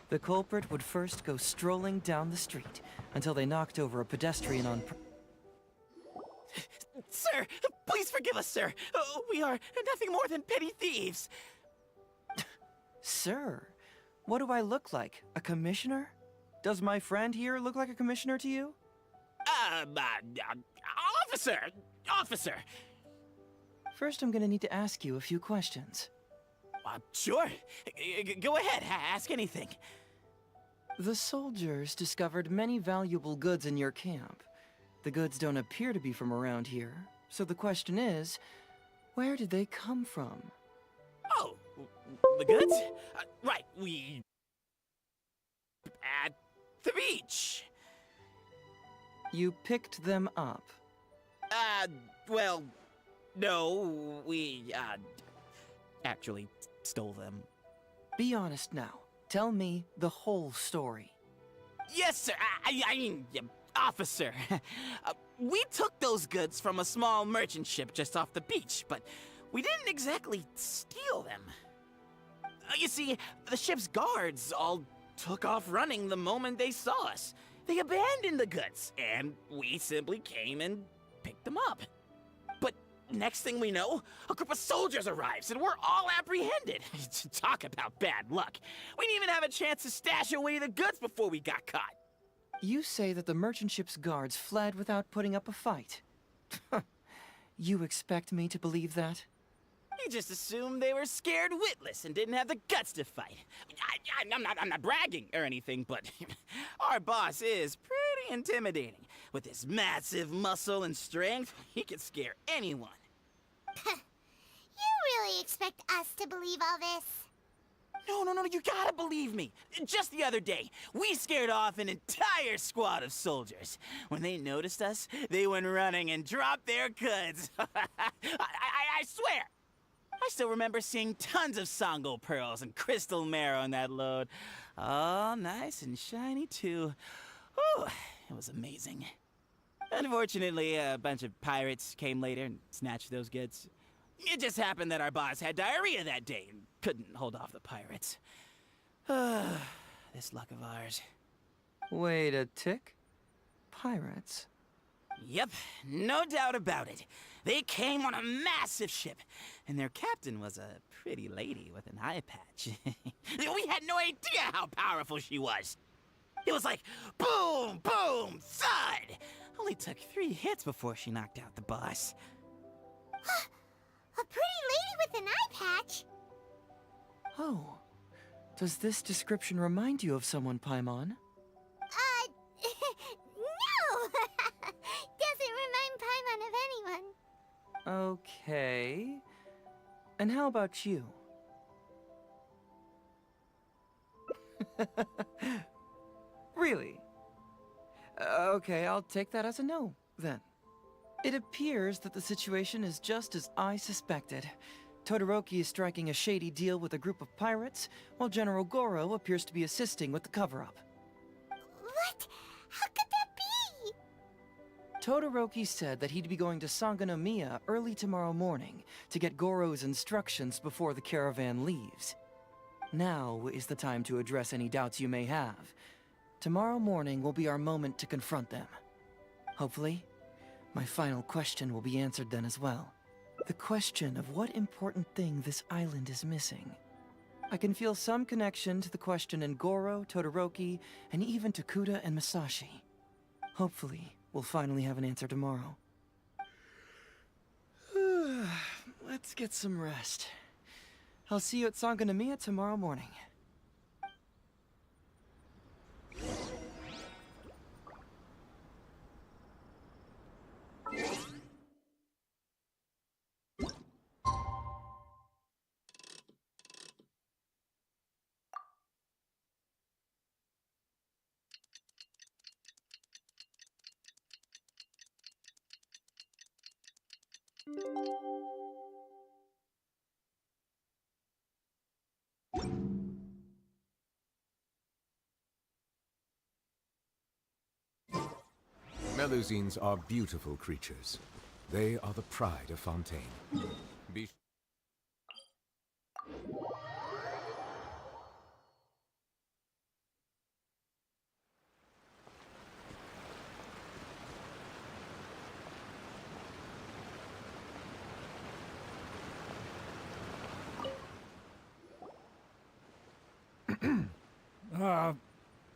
The culprit would first go strolling down the street until they knocked over a pedestrian on Sir, please forgive us, sir. We are nothing more than petty thieves. Sir, what do I look like? A commissioner? Does my friend here look like a commissioner to you? Officer! First, I'm gonna need to ask you a few questions. Sure. Go ahead, ask anything. The soldiers discovered many valuable goods in your camp. The goods don't appear to be from around here, so the question is, where did they come from? Oh, the goods? Right, we... at the beach. You picked them up? Well, no, we, actually stole them. Be honest now. Tell me the whole story. Yes, sir. I mean, officer. We took those goods from a small merchant ship just off the beach, but we didn't exactly steal them. You see, the ship's guards all took off running the moment they saw us. They abandoned the goods, and we simply came and picked them up. But next thing we know, a group of soldiers arrives, and we're all apprehended. Talk about bad luck. We didn't even have a chance to stash away the goods before we got caught. You say that the merchant ship's guards fled without putting up a fight. You expect me to believe that? You just assumed they were scared witless and didn't have the guts to fight. I'm not bragging or anything, but our boss is pretty intimidating. With his massive muscle and strength, he can scare anyone. You really expect us to believe all this? No, you gotta believe me. Just the other day, we scared off an entire squad of soldiers. When they noticed us, they went running and dropped their goods. I swear. I still remember seeing tons of Songo pearls and crystal marrow in that load. All nice and shiny, too. Ooh, it was amazing. Unfortunately, a bunch of pirates came later and snatched those goods. It just happened that our boss had diarrhea that day and couldn't hold off the pirates. This luck of ours. Wait a tick. Pirates? Yep, no doubt about it. They came on a massive ship, and their captain was a pretty lady with an eye patch. We had no idea how powerful she was. It was like boom, boom, thud. Only took 3 hits before she knocked out the boss. A pretty lady with an eye patch? Oh. Does this description remind you of someone, Paimon? No! Doesn't remind Paimon of anyone. Okay. And how about you? Really? Okay, I'll take that as a no, then. It appears that the situation is just as I suspected. Todoroki is striking a shady deal with a group of pirates, while General Goro appears to be assisting with the cover-up. What? How could that be? Todoroki said that he'd be going to Sangonomiya early tomorrow morning to get Goro's instructions before the caravan leaves. Now is the time to address any doubts you may have. Tomorrow morning will be our moment to confront them. Hopefully, my final question will be answered then as well. The question of what important thing this island is missing. I can feel some connection to the question in Goro, Todoroki, and even to Kuda and Masashi. Hopefully, we'll finally have an answer tomorrow. Let's get some rest. I'll see you at Sangonomiya tomorrow morning. Melusines are beautiful creatures. They are the pride of Fontaine. Be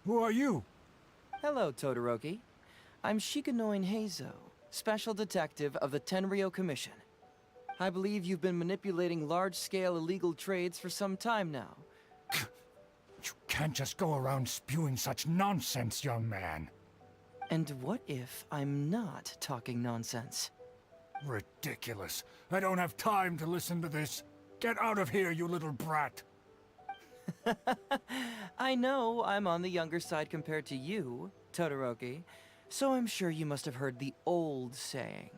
Who are you? Hello, Todoroki. I'm Shikanoin Heizo, Special Detective of the Tenryou Commission. I believe you've been manipulating large-scale illegal trades for some time now. You can't just go around spewing such nonsense, young man. And what if I'm not talking nonsense? Ridiculous. I don't have time to listen to this. Get out of here, you little brat. I know I'm on the younger side compared to you, Todoroki, so I'm sure you must have heard the old saying.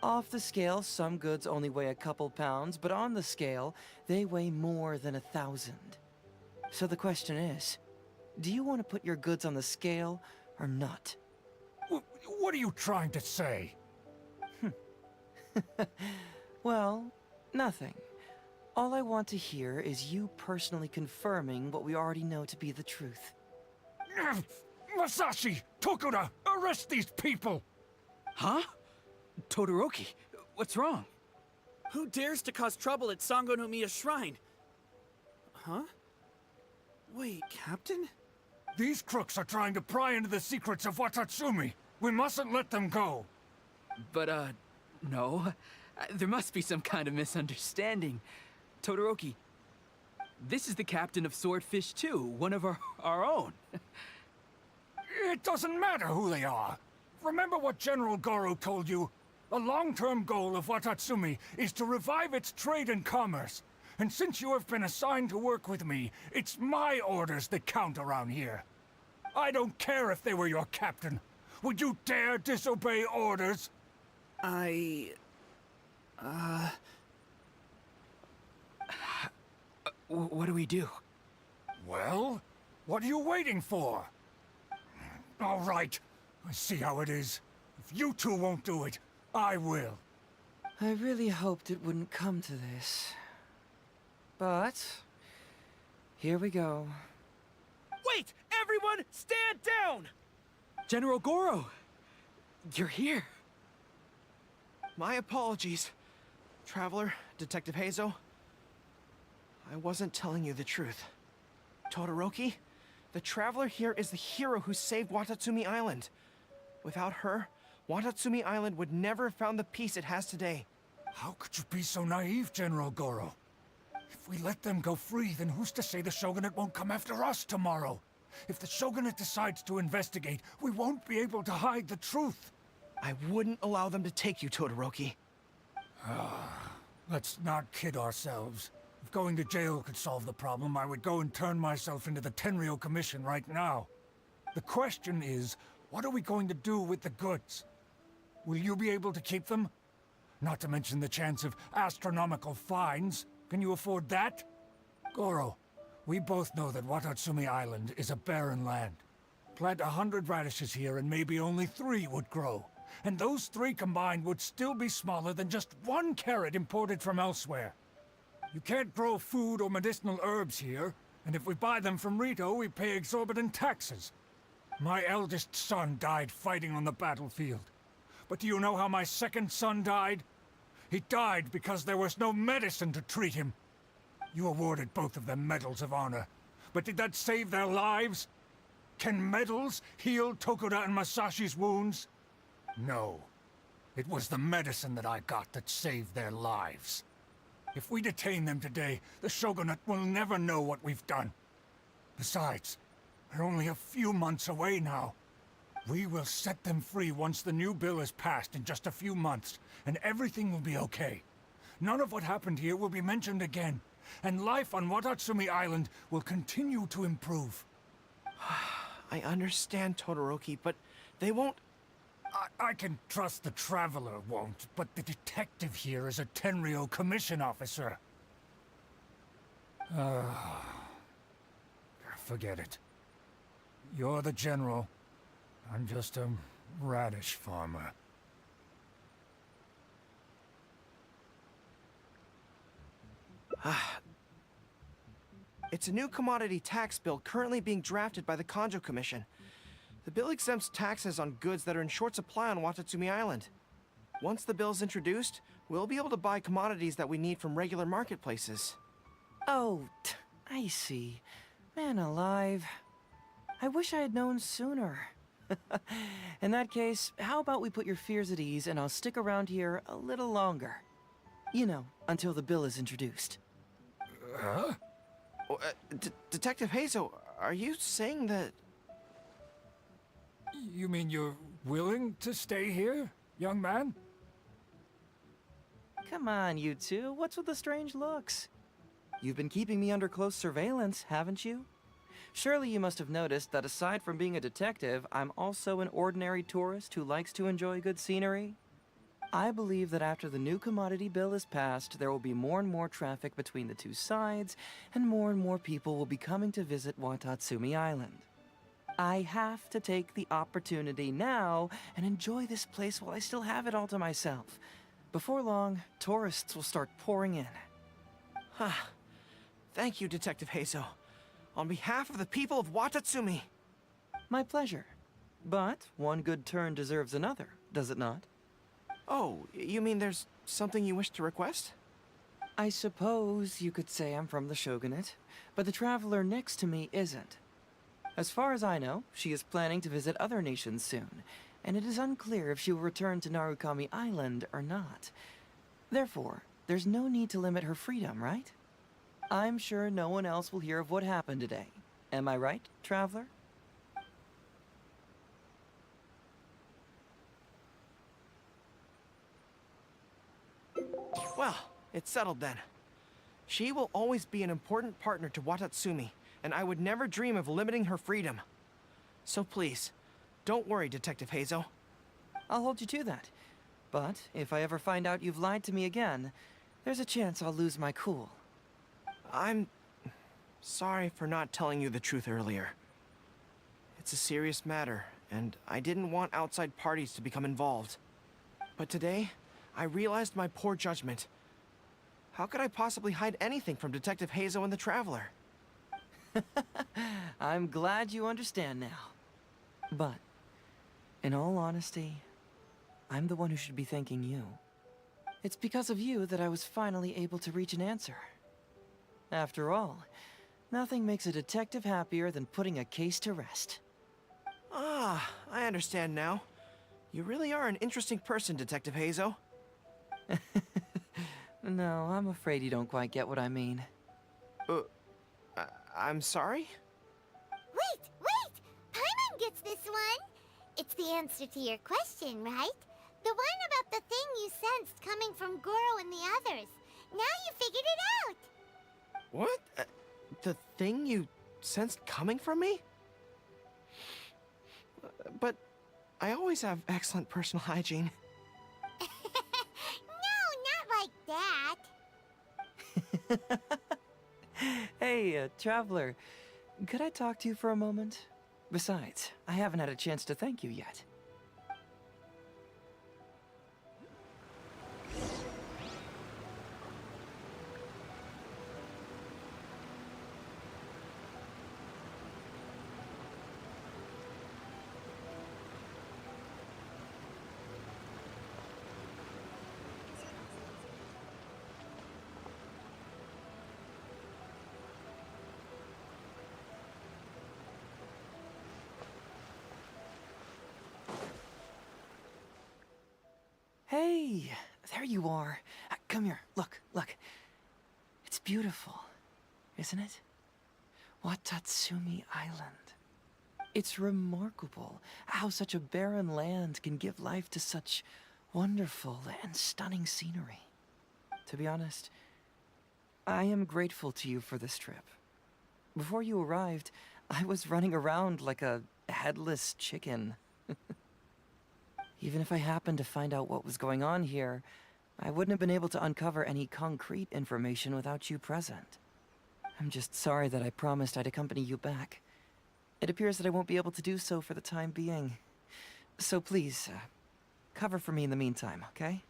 Off the scale, some goods only weigh a couple pounds, but on the scale, they weigh more than 1,000. So the question is, do you want to put your goods on the scale or not? What are you trying to say? Well, nothing. All I want to hear is you personally confirming what we already know to be the truth. Masashi! Tokuda! Arrest these people! Huh? Todoroki, what's wrong? Who dares to cause trouble at Sangonomiya Shrine? Huh? Wait, Captain? These crooks are trying to pry into the secrets of Watatsumi. We mustn't let them go. But, no. There must be some kind of misunderstanding. Todoroki, this is the captain of Swordfish 2, one of our own. It doesn't matter who they are. Remember what General Goro told you? The long-term goal of Watatsumi is to revive its trade and commerce. And since you have been assigned to work with me, it's my orders that count around here. I don't care if they were your captain. Would you dare disobey orders? What do we do? Well, what are you waiting for? All right, I see how it is. If you two won't do it, I will. I really hoped it wouldn't come to this. But here we go. Wait! Everyone, stand down! General Goro! You're here. My apologies, Traveler, Detective Heizo. I wasn't telling you the truth. Todoroki, the Traveler here is the hero who saved Watatsumi Island. Without her, Watatsumi Island would never have found the peace it has today. How could you be so naive, General Goro? If we let them go free, then who's to say the Shogunate won't come after us tomorrow? If the Shogunate decides to investigate, we won't be able to hide the truth. I wouldn't allow them to take you, Todoroki. Let's not kid ourselves. If going to jail could solve the problem, I would go and turn myself into the Tenryou Commission right now. The question is, what are we going to do with the goods? Will you be able to keep them? Not to mention the chance of astronomical fines. Can you afford that? Goro, we both know that Watatsumi Island is a barren land. Plant 100 radishes here and maybe only 3 would grow. And those 3 combined would still be smaller than just 1 carrot imported from elsewhere. You can't grow food or medicinal herbs here, and if we buy them from Rito, we pay exorbitant taxes. My eldest son died fighting on the battlefield. But do you know how my second son died? He died because there was no medicine to treat him. You awarded both of them medals of honor, but did that save their lives? Can medals heal Tokuda and Masashi's wounds? No. It was the medicine that I got that saved their lives. If we detain them today, the Shogunate will never know what we've done. Besides, we're only a few months away now. We will set them free once the new bill is passed in just a few months, and everything will be okay. None of what happened here will be mentioned again, and life on Watatsumi Island will continue to improve. I understand, Todoroki, but they won't... I can trust the Traveler won't, but the detective here is a Tenryou Commission officer. Forget it. You're the general. I'm just a radish farmer. It's a new commodity tax bill currently being drafted by the Kanjo Commission. The bill exempts taxes on goods that are in short supply on Watatsumi Island. Once the bill's introduced, we'll be able to buy commodities that we need from regular marketplaces. Oh, I see. Man alive. I wish I had known sooner. In that case, how about we put your fears at ease and I'll stick around here a little longer. You know, until the bill is introduced. Huh? Detective Heizo, are you saying that... You mean you're willing to stay here, young man? Come on, you two. What's with the strange looks? You've been keeping me under close surveillance, haven't you? Surely you must have noticed that aside from being a detective, I'm also an ordinary tourist who likes to enjoy good scenery. I believe that after the new commodity bill is passed, there will be more and more traffic between the two sides, and more people will be coming to visit Watatsumi Island. I have to take the opportunity now and enjoy this place while I still have it all to myself. Before long, tourists will start pouring in. Thank you, Detective Heizo. On behalf of the people of Watatsumi. My pleasure. But one good turn deserves another, does it not? Oh, you mean there's something you wish to request? I suppose you could say I'm from the Shogunate, but the traveler next to me isn't. As far as I know, she is planning to visit other nations soon, and it is unclear if she will return to Narukami Island or not. Therefore, there's no need to limit her freedom, right? I'm sure no one else will hear of what happened today. Am I right, traveler? Well, it's settled then. She will always be an important partner to Watatsumi, and I would never dream of limiting her freedom. So please, don't worry, Detective Heizo. I'll hold you to that. But if I ever find out you've lied to me again, there's a chance I'll lose my cool. I'm sorry for not telling you the truth earlier. It's a serious matter, and I didn't want outside parties to become involved. But today, I realized my poor judgment. How could I possibly hide anything from Detective Heizo and the Traveler? I'm glad you understand now. But, in all honesty, I'm the one who should be thanking you. It's because of you that I was finally able to reach an answer. After all, nothing makes a detective happier than putting a case to rest. Ah, I understand now. You really are an interesting person, Detective Heizo. No, I'm afraid you don't quite get what I mean. I'm sorry? Wait! Paimon gets this one! It's the answer to your question, right? The one about the thing you sensed coming from Goro and the others. Now you figured it out! What? The thing you sensed coming from me? But I always have excellent personal hygiene. No, not like that. Hey, traveler, could I talk to you for a moment? Besides, I haven't had a chance to thank you yet. Hey, there you are. Come here, look. It's beautiful, isn't it? Watatsumi Island. It's remarkable how such a barren land can give life to such wonderful and stunning scenery. To be honest, I am grateful to you for this trip. Before you arrived, I was running around like a headless chicken. Even if I happened to find out what was going on here, I wouldn't have been able to uncover any concrete information without you present. I'm just sorry that I promised I'd accompany you back. It appears that I won't be able to do so for the time being. So please, cover for me in the meantime, okay?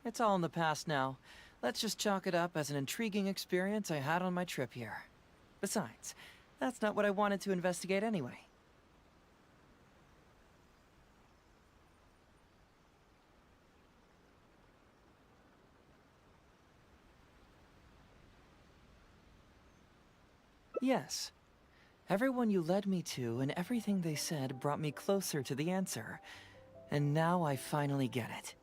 It's all in the past now. Let's just chalk it up as an intriguing experience I had on my trip here. Besides, that's not what I wanted to investigate anyway. Yes. Everyone you led me to and everything they said brought me closer to the answer. And now I finally get it.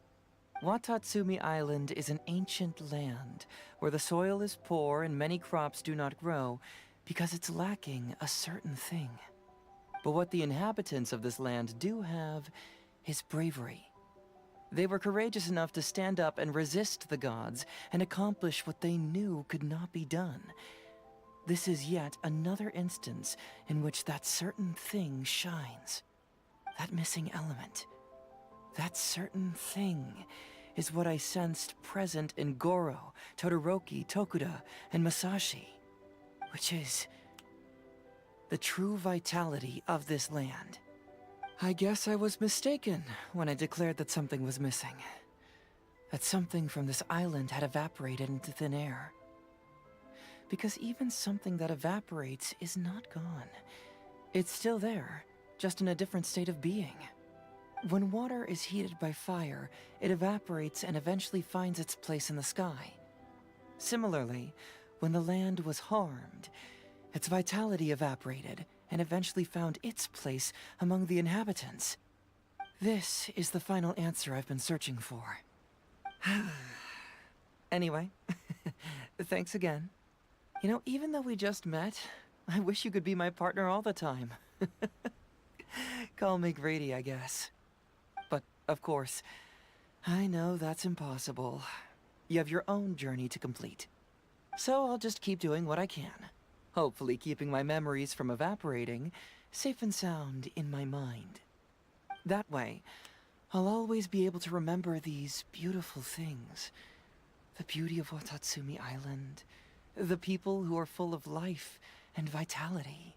Watatsumi Island is an ancient land where the soil is poor and many crops do not grow because it's lacking a certain thing. But what the inhabitants of this land do have is bravery. They were courageous enough to stand up and resist the gods and accomplish what they knew could not be done. This is yet another instance in which that certain thing shines. That missing element. That certain thing is what I sensed present in Goro, Todoroki, Tokuda, and Masashi. Which is the true vitality of this land. I guess I was mistaken when I declared that something was missing. That something from this island had evaporated into thin air. Because even something that evaporates is not gone. It's still there, just in a different state of being. When water is heated by fire, it evaporates and eventually finds its place in the sky. Similarly, when the land was harmed, its vitality evaporated and eventually found its place among the inhabitants. This is the final answer I've been searching for. Anyway, thanks again. You know, even though we just met, I wish you could be my partner all the time. Call me Grady, I guess. But, of course, I know that's impossible. You have your own journey to complete. So I'll just keep doing what I can. Hopefully keeping my memories from evaporating safe and sound in my mind. That way, I'll always be able to remember these beautiful things. The beauty of Watatsumi Island, the people who are full of life and vitality.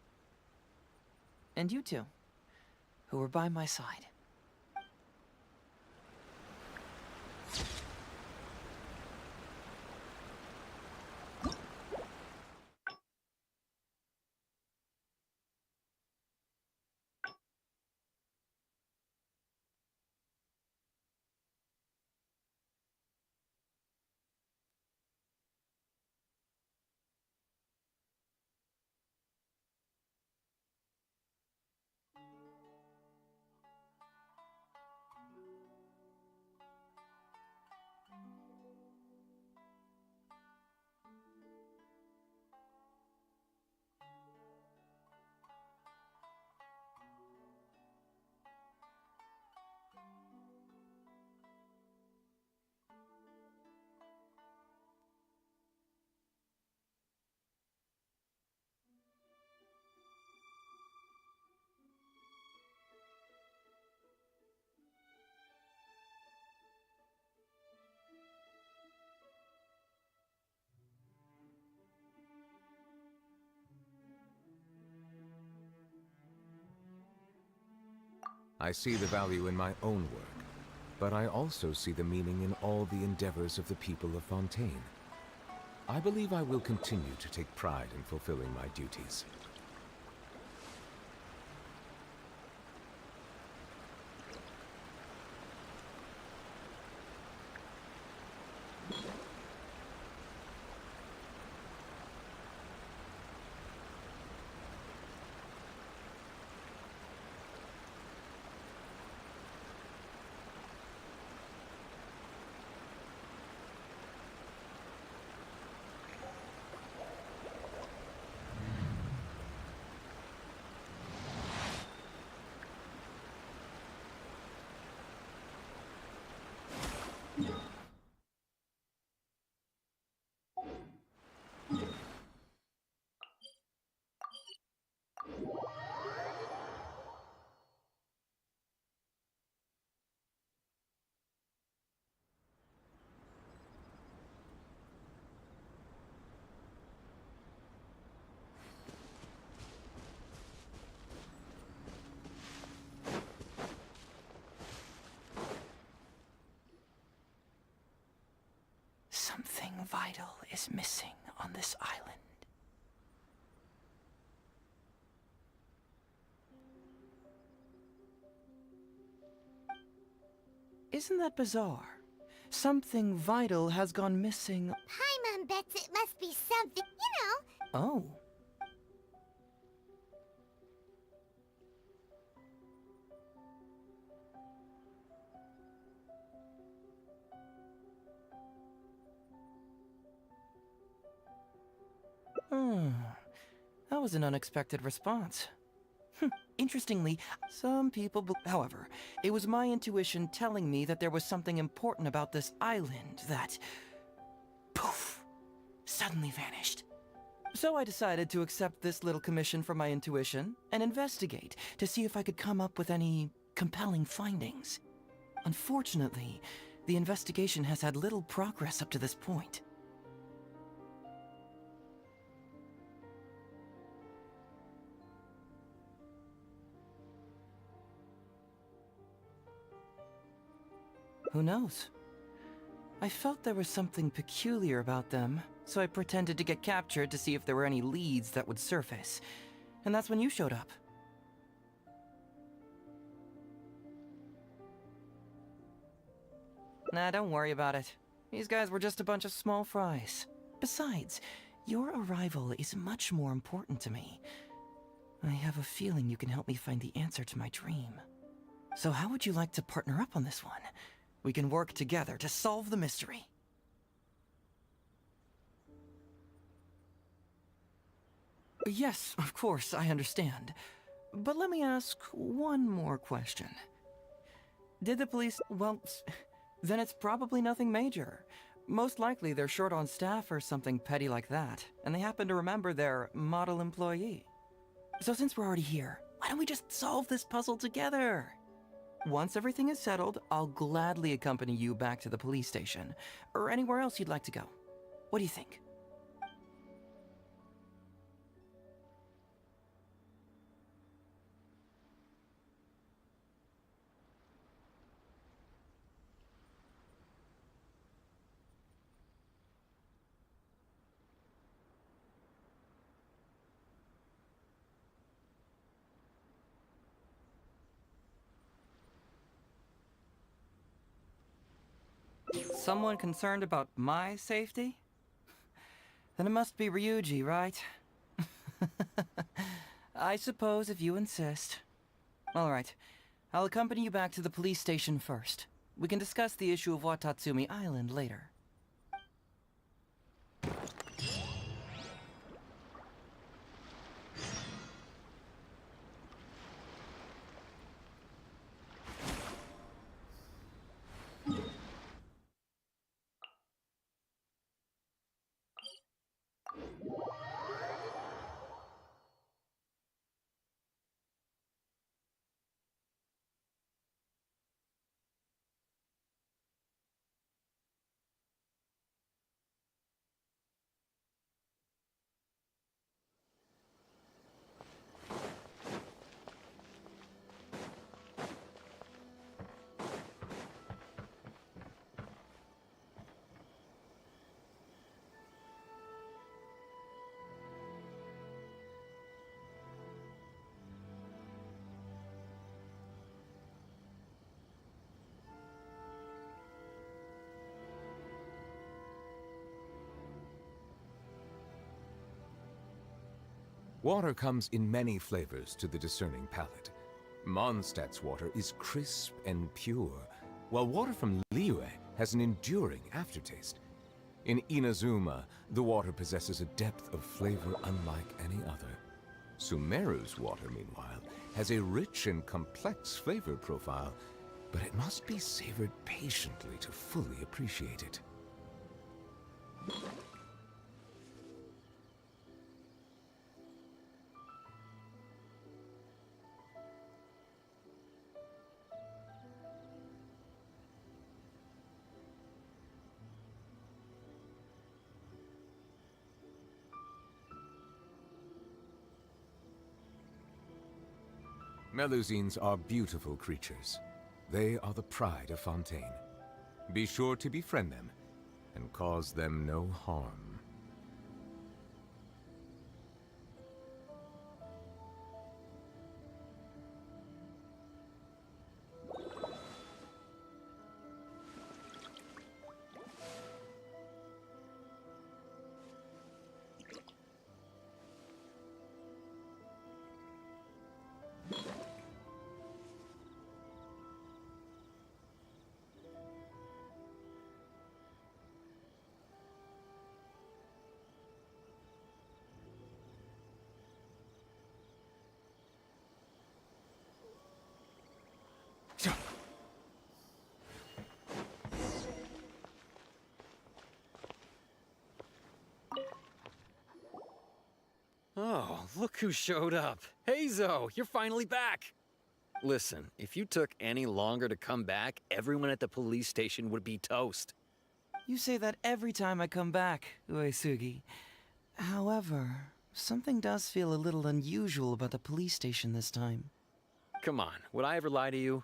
And you two, who are by my side. I see the value in my own work, but I also see the meaning in all the endeavors of the people of Fontaine. I believe I will continue to take pride in fulfilling my duties. Something vital is missing on this island. Isn't that bizarre? Something vital has gone missing. Paimon bets it must be something, Oh. That was an unexpected response. Interestingly, some people however, it was my intuition telling me that there was something important about this island that, poof, suddenly vanished. So I decided to accept this little commission from my intuition and investigate to see if I could come up with any compelling findings. Unfortunately, the investigation has had little progress up to this point. Who knows? I felt there was something peculiar about them, so I pretended to get captured to see if there were any leads that would surface. And that's when you showed up. Nah, don't worry about it. These guys were just a bunch of small fries. Besides, your arrival is much more important to me. I have a feeling you can help me find the answer to my dream. So how would you like to partner up on this one? We can work together to solve the mystery. Yes, of course, I understand. But let me ask one more question. Did the police... well, then it's probably nothing major. Most likely they're short on staff or something petty like that, and they happen to remember their model employee. So since we're already here, why don't we just solve this puzzle together? Once everything is settled, I'll gladly accompany you back to the police station, or anywhere else you'd like to go. What do you think? Someone concerned about my safety? Then it must be Ryuji, right? I suppose if you insist. All right, I'll accompany you back to the police station first. We can discuss the issue of Watatsumi Island later. Water comes in many flavors to the discerning palate. Mondstadt's water is crisp and pure, while water from Liyue has an enduring aftertaste. In Inazuma, the water possesses a depth of flavor unlike any other. Sumeru's water, meanwhile, has a rich and complex flavor profile, but it must be savored patiently to fully appreciate it. Melusines are beautiful creatures. They are the pride of Fontaine. Be sure to befriend them and cause them no harm. Oh, look who showed up. Hazo, you're finally back. Listen, if you took any longer to come back, everyone at the police station would be toast. You say that every time I come back, Uesugi. However, something does feel a little unusual about the police station this time. Come on, would I ever lie to you?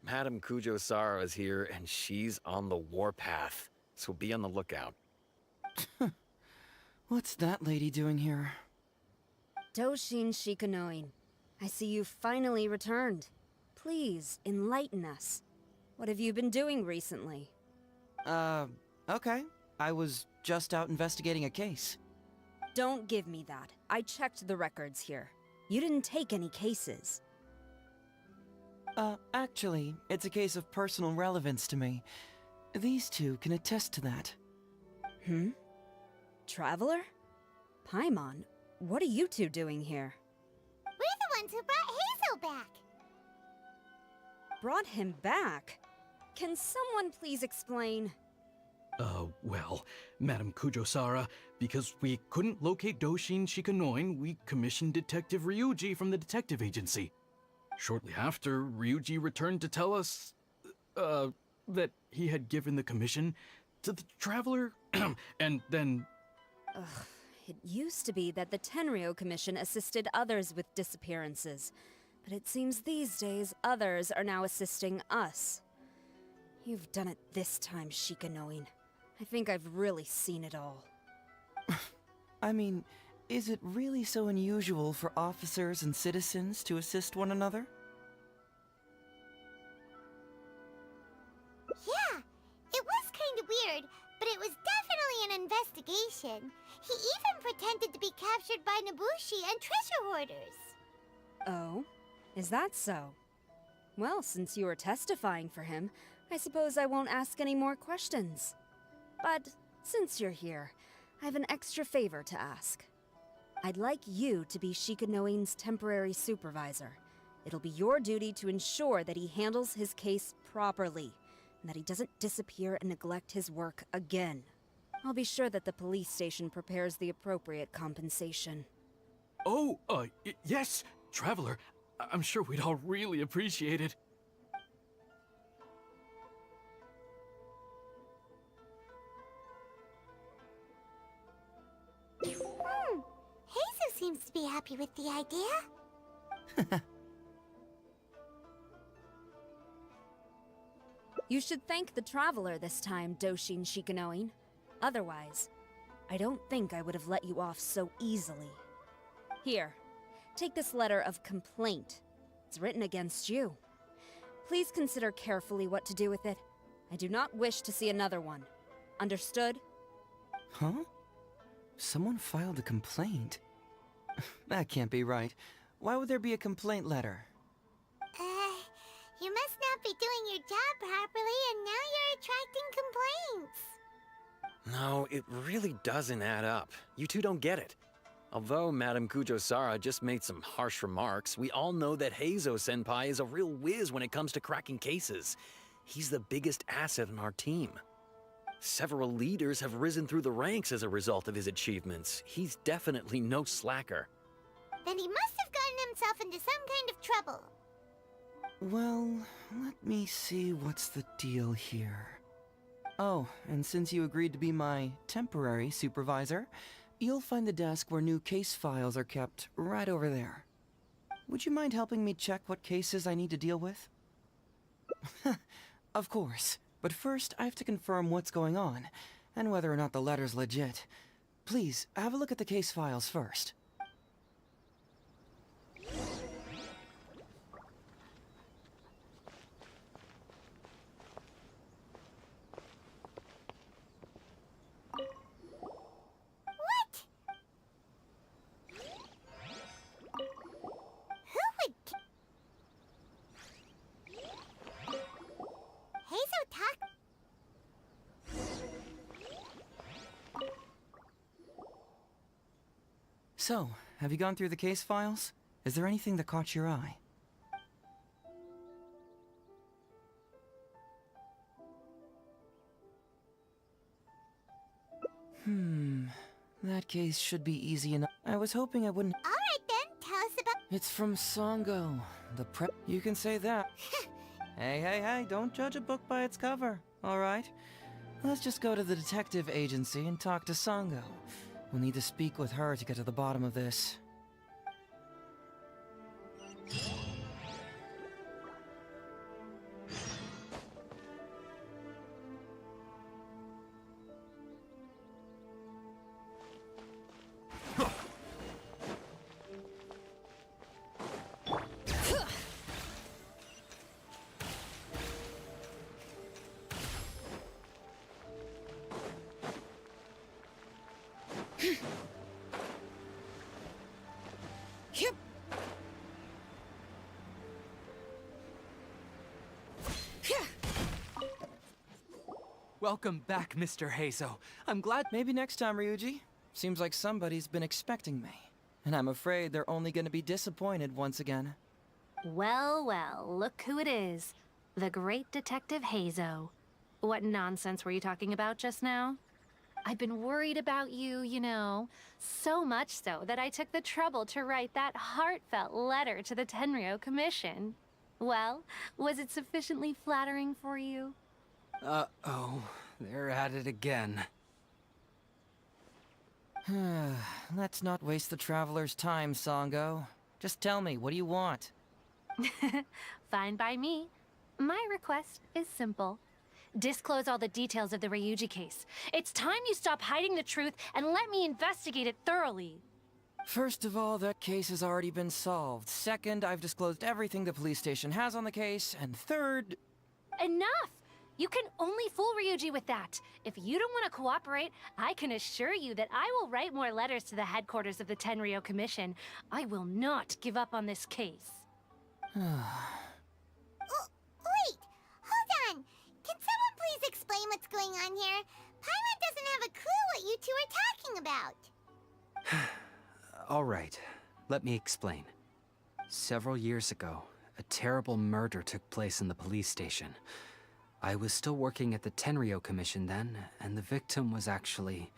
Madame Kujo-Sara is here, and she's on the warpath. So be on the lookout. What's that lady doing here? Doshin Shikanoin, I see you finally returned. Please, enlighten us. What have you been doing recently? Okay. I was just out investigating a case. Don't give me that. I checked the records here. You didn't take any cases. Actually, it's a case of personal relevance to me. These two can attest to that. Traveler? Paimon, what are you two doing here? We're the ones who brought Hazel back. Brought him back? Can someone please explain? Well, Madame Kujo-Sara, because we couldn't locate Doshin Shikanoin, we commissioned Detective Ryuji from the detective agency. Shortly after, Ryuji returned to tell us, that he had given the commission to the Traveler, and then... It used to be that the Tenryo Commission assisted others with disappearances, but it seems these days others are now assisting us. You've done it this time, Shikanoin. I think I've really seen it all. I mean, is it really so unusual for officers and citizens to assist one another? Yeah, it was kind of weird, but it was definitely an investigation. He even pretended to be captured by Nobushi and treasure hoarders. Oh? Is that so? Well, since you are testifying for him, I suppose I won't ask any more questions. But since you're here, I have an extra favor to ask. I'd like you to be Shikanoin's temporary supervisor. It'll be your duty to ensure that he handles his case properly, and that he doesn't disappear and neglect his work again. I'll be sure that the police station prepares the appropriate compensation. Oh, yes, Traveler. I'm sure we'd all really appreciate it. Hazel seems to be happy with the idea. You should thank the Traveler this time, Doshin Shikanoin. Otherwise, I don't think I would have let you off so easily. Here, take this letter of complaint. It's written against you. Please consider carefully what to do with it. I do not wish to see another one. Understood? Huh? Someone filed a complaint? That can't be right. Why would there be a complaint letter? You must not be doing your job properly, and now you're attracting complaints. No, it really doesn't add up. You two don't get it. Although Madame Kujo-Sara just made some harsh remarks, we all know that Heizo-senpai is a real whiz when it comes to cracking cases. He's the biggest asset in our team. Several leaders have risen through the ranks as a result of his achievements. He's definitely no slacker. Then he must have gotten himself into some kind of trouble. Well, let me see what's the deal here. Oh, and since you agreed to be my temporary supervisor, you'll find the desk where new case files are kept right over there. Would you mind helping me check what cases I need to deal with? Of course, but first I have to confirm what's going on, and whether or not the letter's legit. Please, have a look at the case files first. So, have you gone through the case files? Is there anything that caught your eye? That case should be easy enough. I was hoping I wouldn't... Alright then, tell us about... It's from Songo, the prep... You can say that. Hey, don't judge a book by its cover, alright? Let's just go to the detective agency and talk to Songo. We'll need to speak with her to get to the bottom of this. Welcome back, Mr. Heizo. I'm glad. Maybe next time, Ryuji. Seems like somebody's been expecting me. And I'm afraid they're only gonna be disappointed once again. Well, well, look who it is. The great Detective Heizo. What nonsense were you talking about just now? I've been worried about you, you know. So much so that I took the trouble to write that heartfelt letter to the Tenryou Commission. Well, was it sufficiently flattering for you? Uh-oh. They're at it again. Let's not waste the traveler's time, Sango. Just tell me, what do you want? Fine by me. My request is simple. Disclose all the details of the Ryuji case. It's time you stop hiding the truth and let me investigate it thoroughly. First of all, that case has already been solved. Second, I've disclosed everything the police station has on the case. And third... Enough! You can only fool Ryuji with that. If you don't want to cooperate, I can assure you that I will write more letters to the headquarters of the Tenryou Commission. I will not give up on this case. Oh, wait! Hold on! Can someone please explain what's going on here? Paimon doesn't have a clue what you two are talking about. All right, let me explain. Several years ago, a terrible murder took place in the police station. I was still working at the Tenryou Commission then, and the victim was actually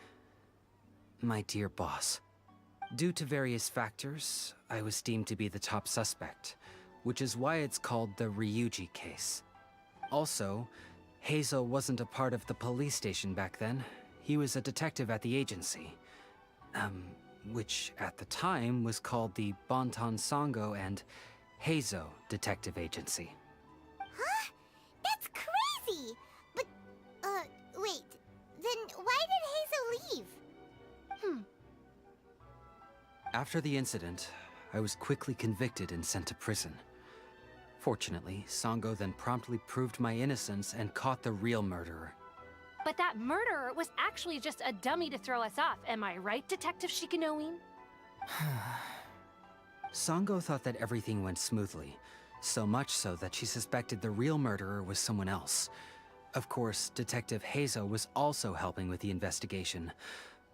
my dear boss. Due to various factors, I was deemed to be the top suspect, which is why it's called the Ryuji case. Also, Heizo wasn't a part of the police station back then. He was a detective at the agency. Which at the time was called the Bonton Sango and Heizo Detective Agency. Huh? That's crazy! But, wait. Then why did Heizo leave? After the incident, I was quickly convicted and sent to prison. Fortunately, Sango then promptly proved my innocence and caught the real murderer. But that murderer was actually just a dummy to throw us off, am I right, Detective Shikanoin? Sango thought that everything went smoothly, so much so that she suspected the real murderer was someone else. Of course, Detective Heizo was also helping with the investigation,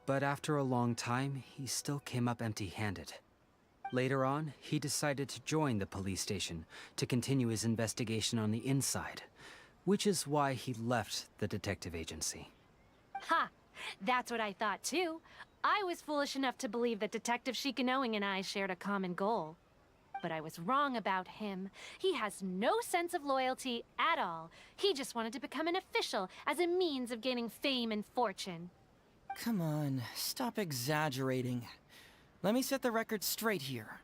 but after a long time, he still came up empty-handed. Later on, he decided to join the police station to continue his investigation on the inside, which is why he left the detective agency. Ha! That's what I thought too. I was foolish enough to believe that Detective Shikanoin and I shared a common goal. But I was wrong about him. He has no sense of loyalty at all. He just wanted to become an official as a means of gaining fame and fortune. Come on, stop exaggerating. Let me set the record straight here.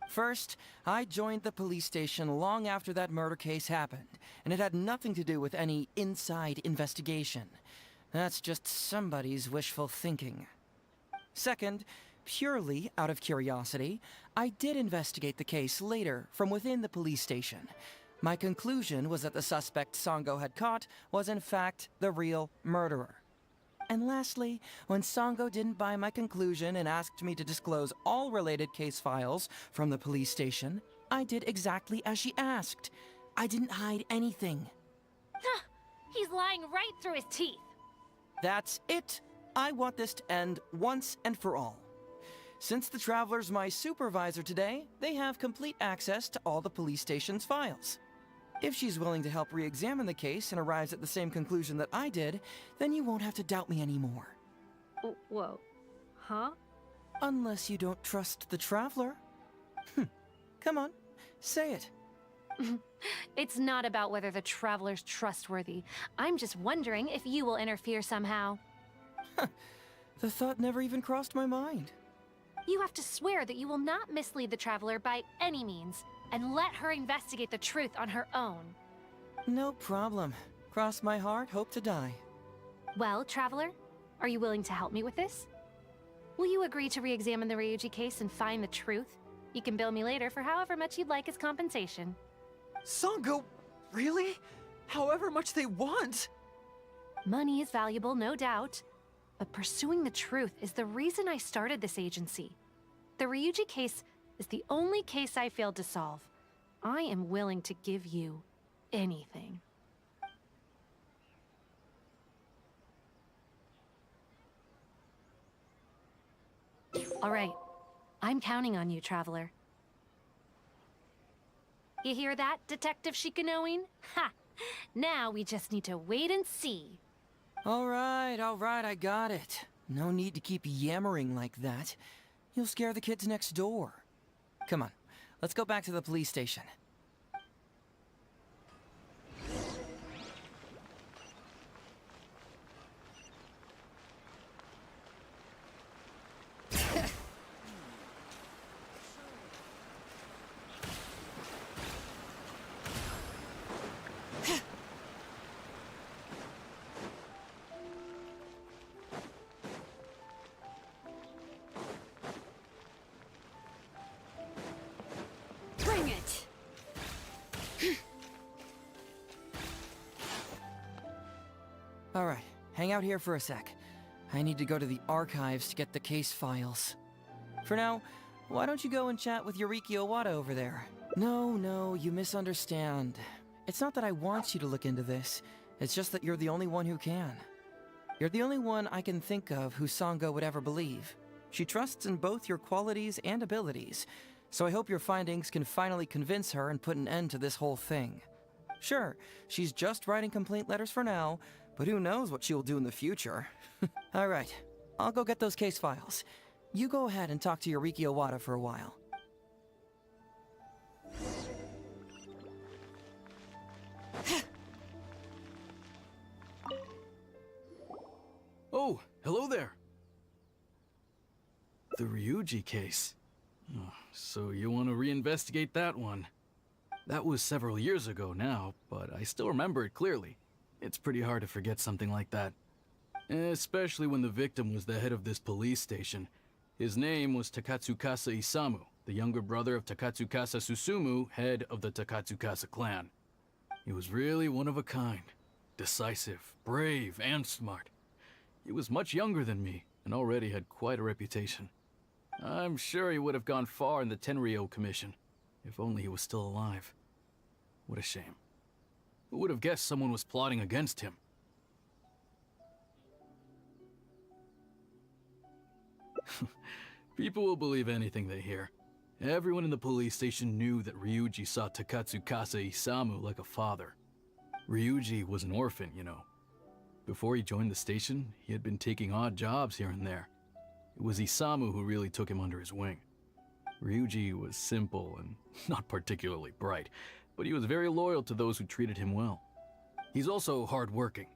First, I joined the police station long after that murder case happened, and it had nothing to do with any inside investigation. That's just somebody's wishful thinking. Second, purely out of curiosity, I did investigate the case later from within the police station. My conclusion was that the suspect Sango had caught was in fact the real murderer. And lastly, when Sango didn't buy my conclusion and asked me to disclose all related case files from the police station, I did exactly as she asked. I didn't hide anything. He's lying right through his teeth. That's it. I want this to end once and for all. Since the Traveler's my supervisor today, they have complete access to all the police station's files. If she's willing to help re-examine the case and arrives at the same conclusion that I did, then you won't have to doubt me anymore. Whoa. Huh? Unless you don't trust the Traveler. Come on, say it. It's not about whether the Traveler's trustworthy. I'm just wondering if you will interfere somehow. The thought never even crossed my mind. You have to swear that you will not mislead the Traveler by any means, and let her investigate the truth on her own. No problem. Cross my heart, hope to die. Well, Traveler, are you willing to help me with this? Will you agree to re-examine the Ryuji case and find the truth? You can bill me later for however much you'd like as compensation. Sango, really? However much they want? Money is valuable, no doubt. But pursuing the truth is the reason I started this agency. The Ryuji case is the only case I failed to solve. I am willing to give you anything. All right. I'm counting on you, Traveler. You hear that, Detective Shikanoin? Ha! Now we just need to wait and see. All right, I got it. No need to keep yammering like that. You'll scare the kids next door. Come on, let's go back to the police station. Bring it! All right, hang out here for a sec. I need to go to the archives to get the case files. For now, why don't you go and chat with Yoriki Owada over there? No, you misunderstand. It's not that I want you to look into this. It's just that you're the only one who can. You're the only one I can think of who Sango would ever believe. She trusts in both your qualities and abilities, so I hope your findings can finally convince her and put an end to this whole thing. Sure, she's just writing complaint letters for now, but who knows what she'll do in the future. All right, I'll go get those case files. You go ahead and talk to Yoriki Owada for a while. Oh, hello there. The Ryuji case. Oh, so you want to reinvestigate that one? That was several years ago now, but I still remember it clearly. It's pretty hard to forget something like that. Especially when the victim was the head of this police station. His name was Takatsukasa Isamu, the younger brother of Takatsukasa Susumu, head of the Takatsukasa clan. He was really one of a kind. Decisive, brave, and smart. He was much younger than me, and already had quite a reputation. I'm sure he would have gone far in the Tenryou Commission, if only he was still alive. What a shame. Who would have guessed someone was plotting against him? People will believe anything they hear. Everyone in the police station knew that Ryuji saw Takatsukasa Isamu like a father. Ryuji was an orphan, you know. Before he joined the station, he had been taking odd jobs here and there. It was Isamu who really took him under his wing. Ryuji was simple and not particularly bright, but he was very loyal to those who treated him well. He's also hardworking.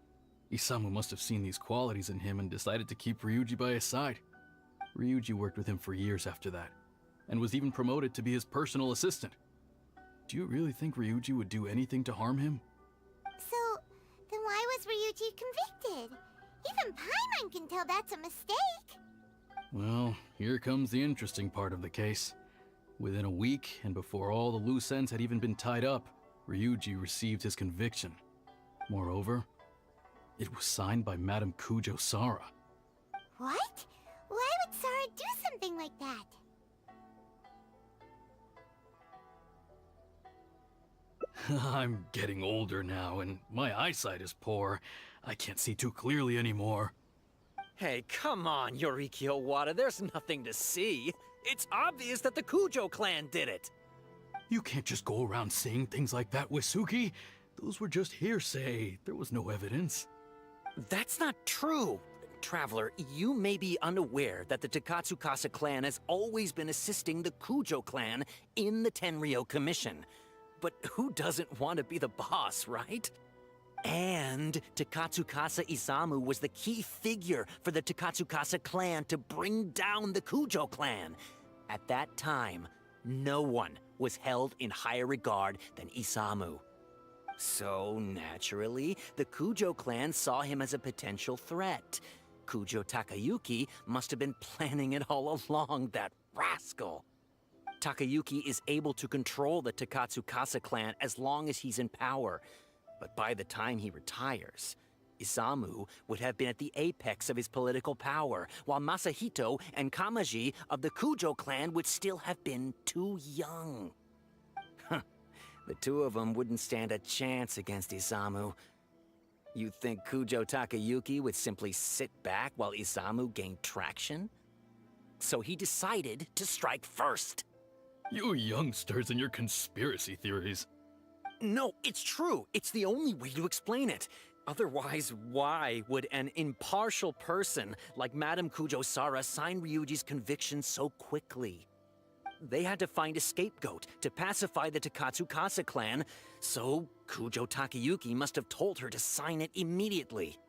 Isamu must have seen these qualities in him and decided to keep Ryuji by his side. Ryuji worked with him for years after that, and was even promoted to be his personal assistant. Do you really think Ryuji would do anything to harm him? So, then why was Ryuji convicted? Even Paimon can tell that's a mistake. Well, here comes the interesting part of the case. Within a week, and before all the loose ends had even been tied up, Ryuji received his conviction. Moreover, it was signed by Madame Kujo Sara. What? Why would Sara do something like that? I'm getting older now, and my eyesight is poor. I can't see too clearly anymore. Hey, come on, Yoriki Owada, there's nothing to see. It's obvious that the Kujo clan did it. You can't just go around saying things like that, Wisuki. Those were just hearsay. There was no evidence. That's not true. Traveler, you may be unaware that the Takatsukasa clan has always been assisting the Kujo clan in the Tenryou Commission. But who doesn't want to be the boss, right? And Takatsukasa Isamu was the key figure for the Takatsukasa clan to bring down the Kujo clan. At that time, no one was held in higher regard than Isamu. So, naturally, the Kujo clan saw him as a potential threat. Kujo Takayuki must have been planning it all along, that rascal. Takayuki is able to control the Takatsukasa clan as long as he's in power. But by the time he retires, Isamu would have been at the apex of his political power, while Masahito and Kamaji of the Kujo clan would still have been too young. The two of them wouldn't stand a chance against Isamu. You think Kujo Takayuki would simply sit back while Isamu gained traction? so he decided to strike first. You youngsters and your conspiracy theories. No, it's true. It's the only way to explain it. Otherwise, why would an impartial person like Madame Kujo-Sara sign Ryuji's conviction so quickly? They had to find a scapegoat to pacify the Takatsukasa clan, so Kujo Takayuki must have told her to sign it immediately.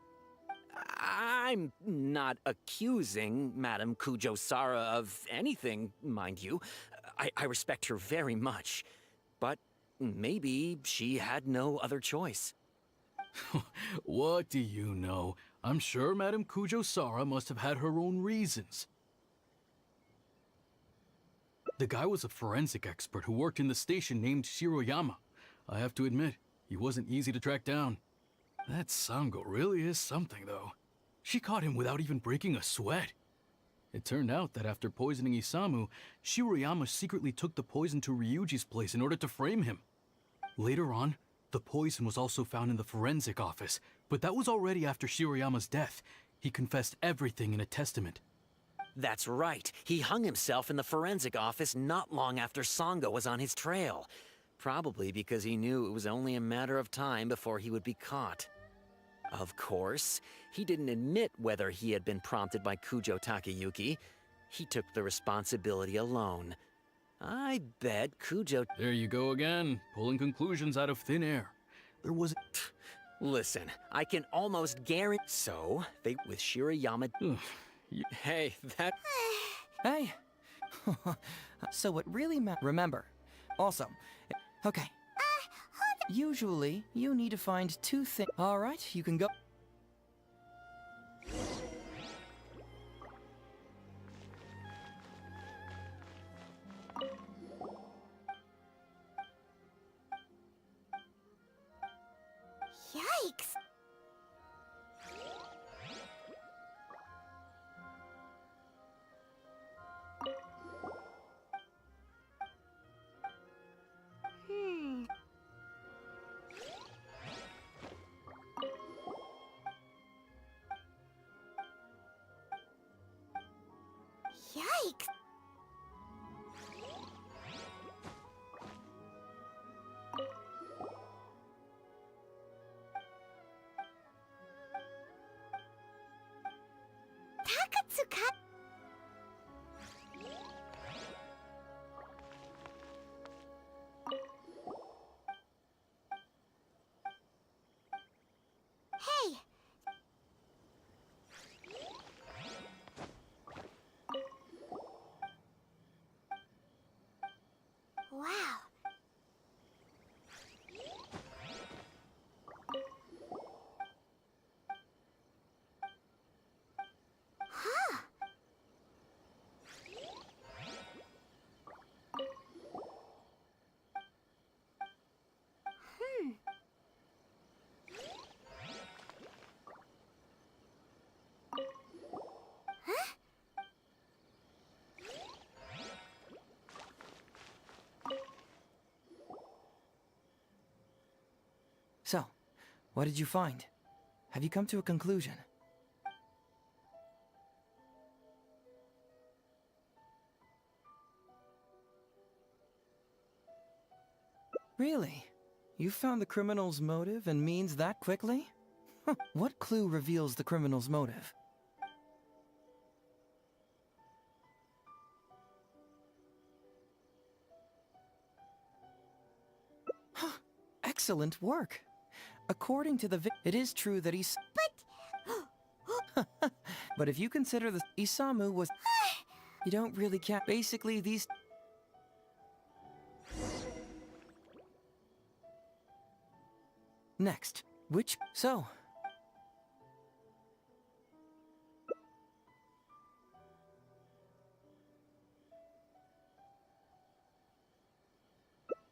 I'm not accusing Madame Kujo-Sara of anything, mind you. I respect her very much. But maybe she had no other choice. What do you know? I'm sure Madame Kujo-Sara must have had her own reasons. The guy was a forensic expert who worked in the station named Shiroyama. I have to admit, he wasn't easy to track down. That Sango really is something, though. She caught him without even breaking a sweat. It turned out that after poisoning Isamu, Shiroyama secretly took the poison to Ryuji's place in order to frame him. Later on, the poison was also found in the forensic office, but that was already after Shiroyama's death. He confessed everything in a testament. That's right. He hung himself in the forensic office not long after Sango was on his trail. Probably because he knew it was only a matter of time before he would be caught. Of course, he didn't admit whether he had been prompted by Kujo Takayuki. He took the responsibility alone. I bet Kujo... There you go again, pulling conclusions out of thin air. There was... Listen, I can almost guarantee... So, they... with Shiroyama... Hey, that... Hey! So what really remember. Also, okay. Usually, you need to find two things. Alright, you can go. Yikes! Yikes! Takatsuka! Hey! Wow. Huh. Huh? So, what did you find? Have you come to a conclusion? Really? You found the criminal's motive and means that quickly? What clue reveals the criminal's motive? Excellent work. According to the it is true that he's... But... But if you consider the... Isamu was... You don't really count... Basically, these... Next. Which... So...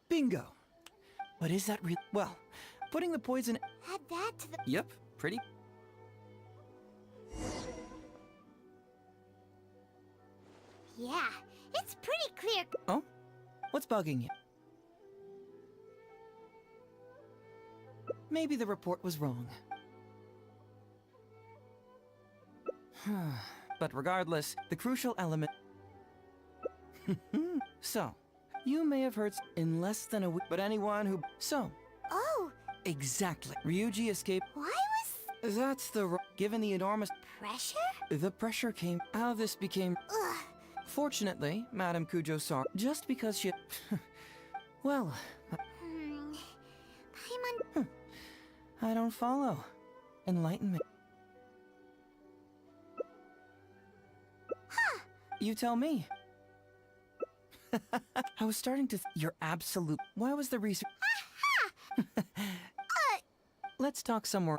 Bingo! But is that real? Well, putting the poison... Add that to the... Yep, pretty... Yeah, it's pretty clear. Oh? What's bugging you? Maybe the report was wrong. But regardless, the crucial element... So, you may have heard in less than a week, but anyone who... So, Oh, exactly. Ryuji escaped. why was That's given the enormous... pressure? The pressure came... How this became... Ugh. Fortunately, Madame Kujo-san, just because she... Well, Paimon... I don't follow. Enlighten me. Huh. You tell me. I was starting to... You're absolute... Why was the research... Let's talk somewhere...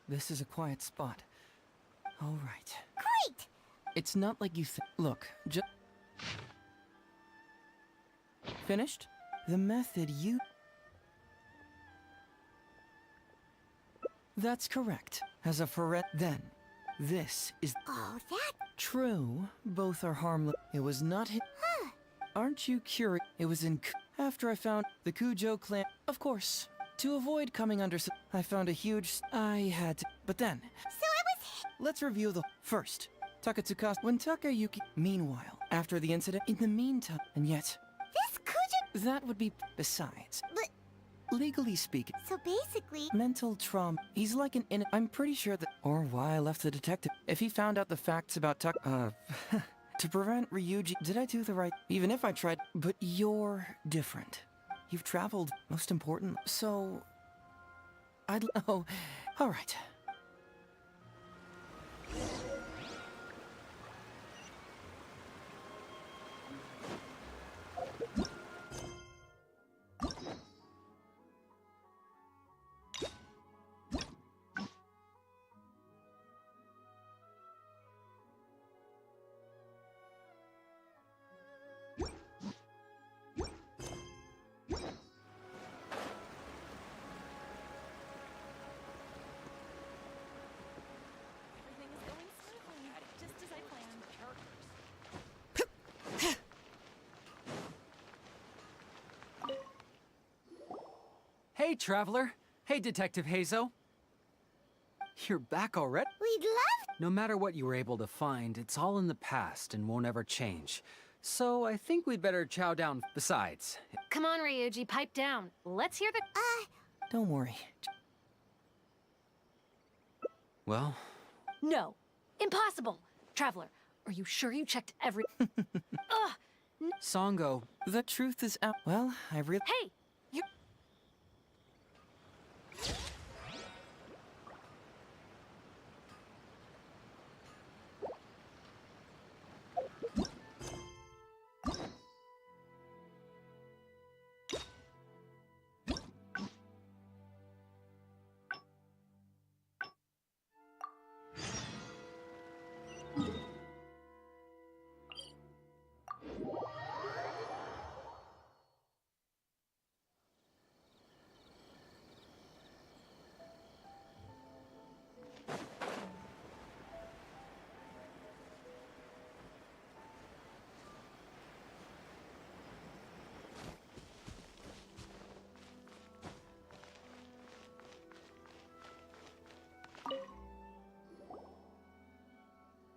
This is a quiet spot. All right. Great! It's not like you think. Look, just... Finished? The method you... That's correct. As a ferret, then, this is... Oh, that... True, both are harmless. It was not hit. Huh. Aren't you curious? It was in... After I found the Kujo clan... Of course. To avoid coming under... I found a huge... I had to... But then... So I was... Let's review the... First, Takatsuka... When Takayuki... Meanwhile, after the incident... In the meantime... And yet... This Kujo... That would be... Besides... But... Legally speaking... So basically... Mental trauma... He's like an I'm pretty sure that... Or why I left the detective... If he found out the facts about to prevent Ryuji... Did I do the right... Even if I tried... But you're different. You've traveled, most important. So... I'd... Oh... Alright. Hey, Traveler. Hey, Detective Hazo. You're back already? We'd love... No matter what you were able to find, it's all in the past and won't ever change. So I think we'd better chow down. Besides... Come on, Ryuji, pipe down. Let's hear the... Don't worry. Well... No. Impossible. Traveler, are you sure you checked every... Ugh! Songo, the truth is out. Well, I really... Hey! You...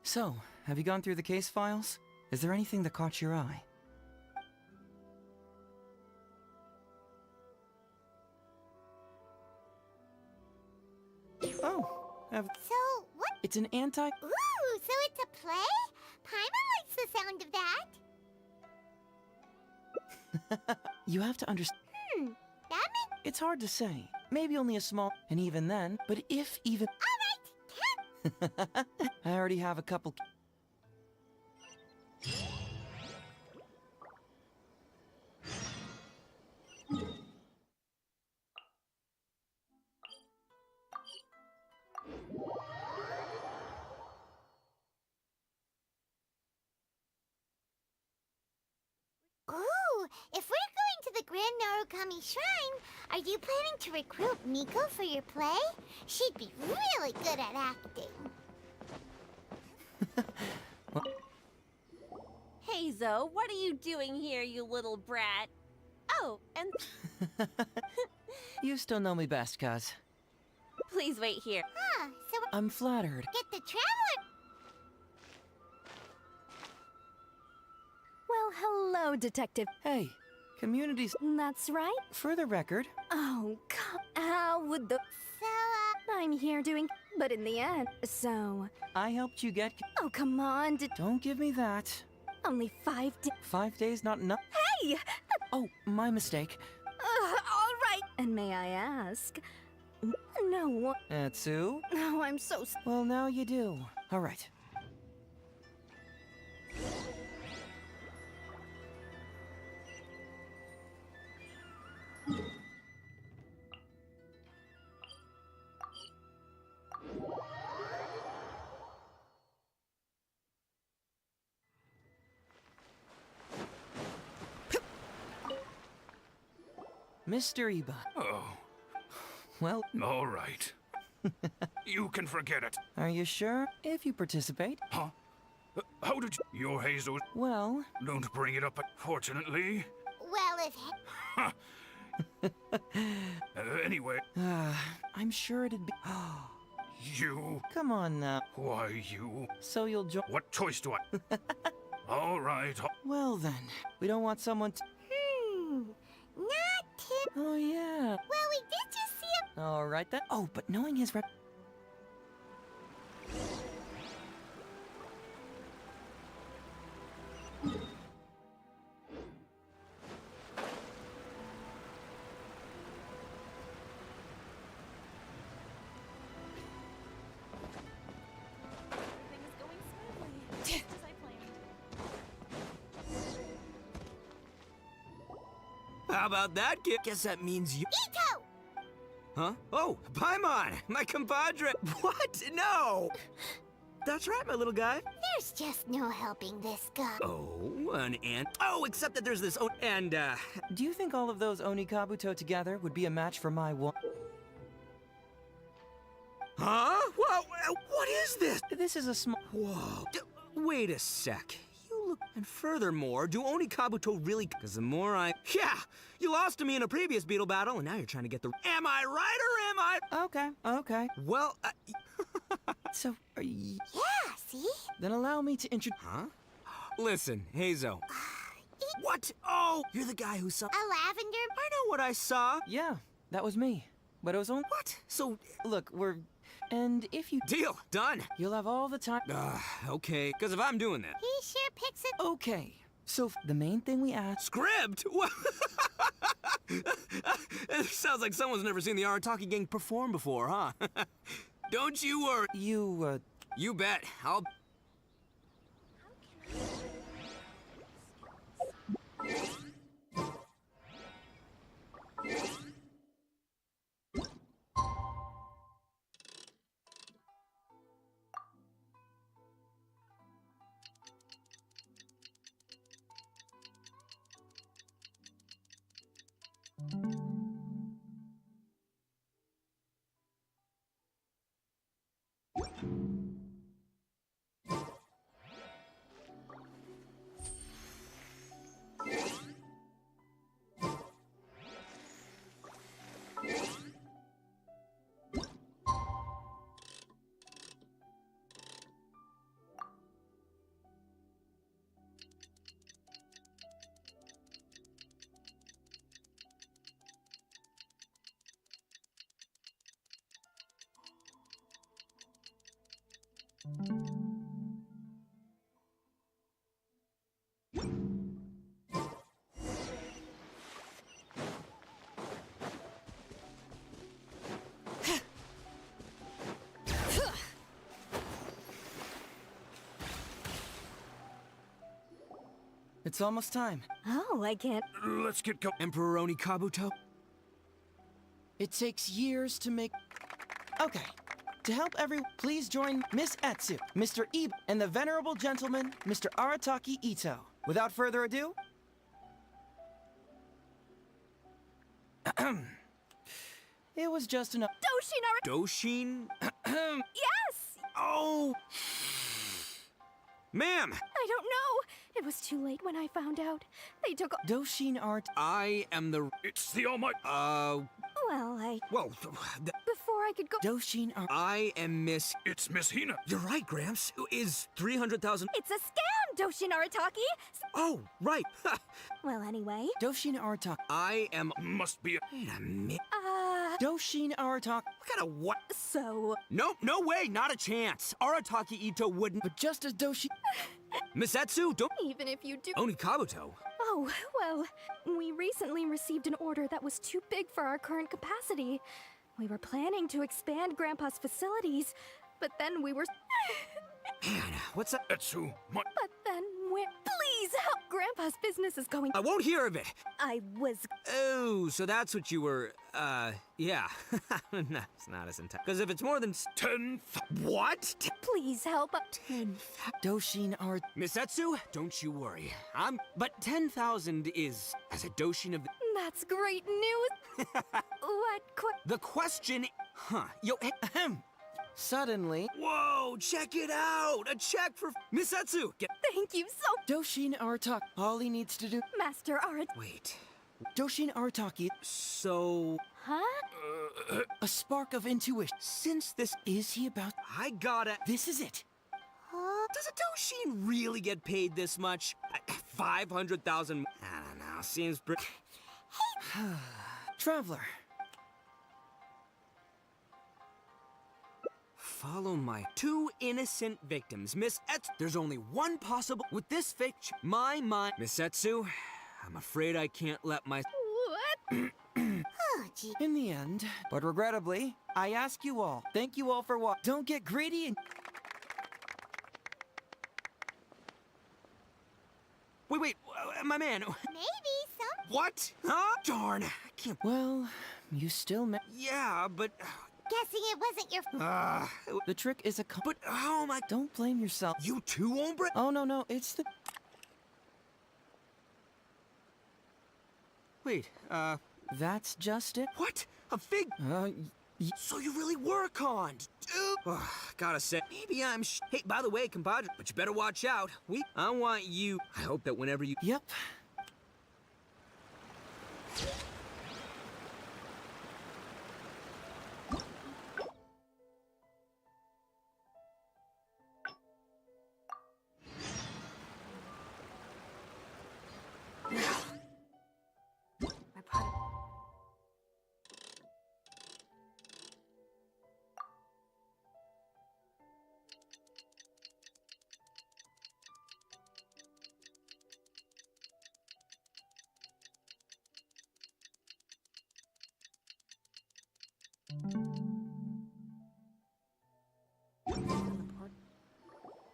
So, have you gone through the case files? Is there anything that caught your eye? Oh, So, what? it's an anti... Ooh, so it's a play? Paimon likes the sound of that. You have to understand... That makes... It's hard to say. Maybe only a small... And even then, but if even... Alright, I already have a couple... if we're going to the Grand Narukami Shrine, are you planning to recruit Miko for your play? She'd be really good at acting. Hazo, what are you doing here, you little brat? Oh, and You still know me best, cuz. please wait here. Huh, so I'm flattered. get the Traveler. Well, hello, Detective. Hey, communities. That's right. For the record, Oh, how would the... So, I'm here doing... But in the end, so... I helped you get. Oh, come on, Don't give me that. only 5 days... 5 days, not enough. Hey! Oh, my mistake. All right. And may I ask... No. Etsu? Oh, I'm so... Well, now you do. All right. Mr. Iba. Oh, Well, all right. You can forget it. are you sure? If you participate. Huh? How did you... Your Hazel... Well... Don't bring it up, fortunately. well, if... Anyway, I'm sure it'd be... you... Come on now. Why, you... So you'll join... What choice do I... All right. Well then, we don't want someone to... Not too... Oh yeah. Well, we did just see him... All right then. Oh, but knowing his rep... Everything is going smoothly, just as I planned. How about that, kid? Guess that means you... Ito! Huh? Oh, Paimon! My compadre! What? No! That's right, my little guy. There's just no helping this guy. Oh, an ant. Oh, except that there's this... Oh, and, Do you think all of those Onikabuto together would be a match for my one? Huh? Whoa, what is this? This is a small... Whoa. Wait a sec. You look... And furthermore, do Onikabuto really... Because the more I... Yeah! You lost to me in a previous beetle battle, and now you're trying to get the... Am I right or am I... Okay, okay. Well, So, are you... Yeah, see? Then allow me to introduce... Huh? Listen, Hazo. What? Oh, you're the guy who saw... A lavender... I know what I saw. Yeah, that was me. But it was only... What? So... Look, we're... And if you... Deal. Done. You'll have all the time... Okay. Because if I'm doing that... He sure picks it... Okay. So, the main thing we ask... Script? What? It sounds like someone's never seen the Arataki gang perform before, huh? Don't you worry. You, You bet. I'll... It's almost time. Oh, I can't... Let's get go. Emperor Onikabuto? It takes years to make... Okay. To help everyone, please join Miss Etsu, Mr. Iba, and the venerable gentleman, Mr. Arataki Ito. Without further ado... It was just enough. Doshin? Yes! Oh! Ma'am! I don't know. It was too late when I found out. They took. Doshin art. I am the. It's the Almighty. Well, Whoa. before I could go. Doshin art. I am Miss. It's Miss Hina. You're right, Gramps. Is 300,000. It's a scam, Doshin Arataki. Oh, right. Well, anyway. Doshin Artak. I am. Must be a... Wait a minute. Doshin Artak. What kind of what? So. Nope, no way, not a chance. Arataki Ito wouldn't. But just as Doshin. Misetsu, don't. Even if you do. Oni Kabuto. Oh, well, we recently received an order that was too big for our current capacity. We were planning to expand Grandpa's facilities, but then we were. Man, what's that? Etsu, my... But then we're. Please help! Grandpa's business is going. I won't hear of it. I was. Oh, so that's what you were, yeah. No, it's not as intense. Because if it's more than 10... What? Please help. 10... Doshin art. Misetsu, don't you worry. But 10,000 is as a Doshin of the... That's great news. The question... Huh. Yo, ahem. Suddenly. Whoa, check it out! A check for... Misetsu! Thank you so. Doshin Artak. All he needs to do. Master Arat. Wait. Doshin Artaki. So... Huh? A spark of intuition. Since this... Is he about... I gotta... This is it. Does a Doshin really get paid this much? 500,000... I don't know, seems pretty... Traveler. Follow my 2 innocent victims, Miss Etsu. There's only one possible... With this fake... My mind... Miss Etsu, I'm afraid I can't let my... What? Oh, gee. In the end, but regrettably, I ask you all. Thank you all for what? Don't get greedy and... Wait, my man... Maybe some. What? Huh? Darn, I can't... Well, you still Yeah, but... Guessing it wasn't your. The trick is But how am I... Don't blame yourself. You too, hombre? Oh, no, it's the... Wait, That's just it. What? A fig... So you really were conned, dude. Gotta say, maybe I'm Hey, by the way, compadre, but you better watch out. I want you... I hope that whenever you... Yep.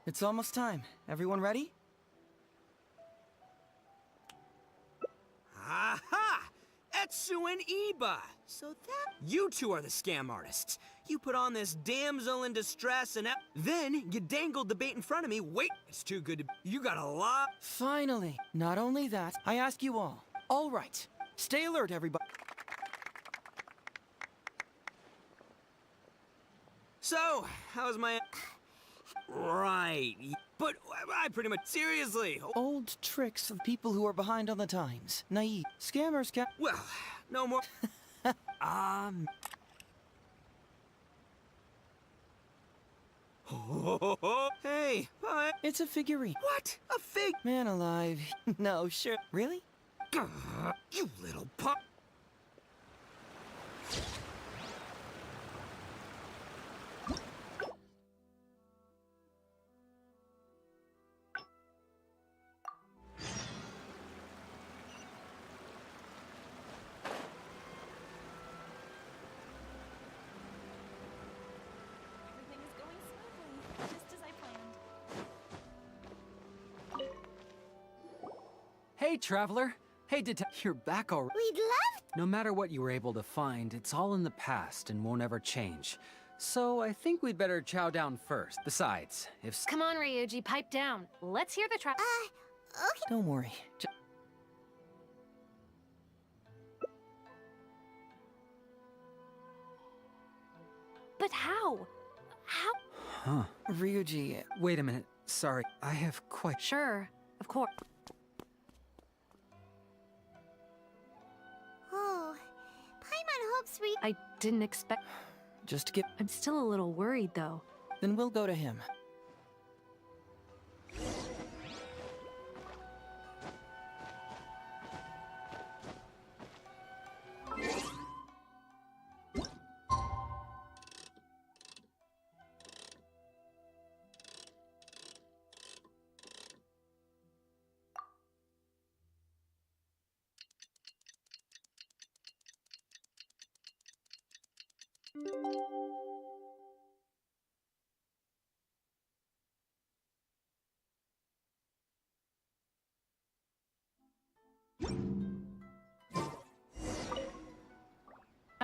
It's almost time. Everyone ready? Aha! Etsu and Iba! So that... You two are the scam artists. You put on this damsel in distress and... Then you dangled the bait in front of me. Wait, it's too good to... You got a lot... Finally. Not only that, I ask you all. All right. Stay alert, everybody. So, how's my... Right. But I pretty much... Seriously. Old tricks of people who are behind on the times. Naive. Scammers can... Well, no more... Hey, but... It's a figurine. What? A fig... Man alive. No, sure. Really? You little pup... Hey, Traveler. Hey, you're back already. We'd love. No matter what you were able to find, it's all in the past and won't ever change. So I think we'd better chow down first. Besides, if... Come on, Ryuji, pipe down. Let's hear the Okay. Don't worry. How? How? Huh. Ryuji, Wait a minute. Sorry, I have quite... Sure, of course. Oh, Paimon hopes we... I didn't expect... just get... I'm still a little worried, though. Then we'll go to him.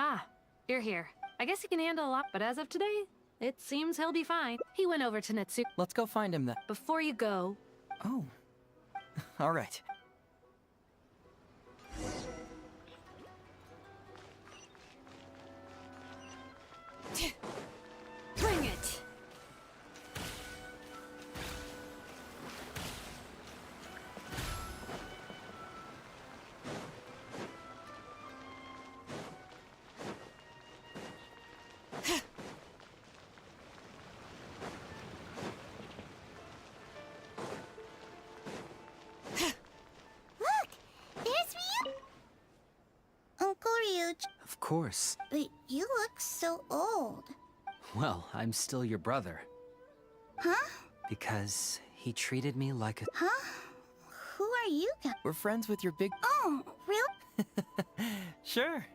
Ah, you're here. I guess he can handle a lot, but as of today, it seems he'll be fine. He went over to Natsu. Let's go find him then. Before you go... Oh. All right. Bring it! Look! There's Ryu! Uncle Ryuji. Of course. But you look so old. Well, I'm still your brother. Huh? Because he treated me like a... Huh? Who are you guys? We're friends with your big... Oh, real? Sure.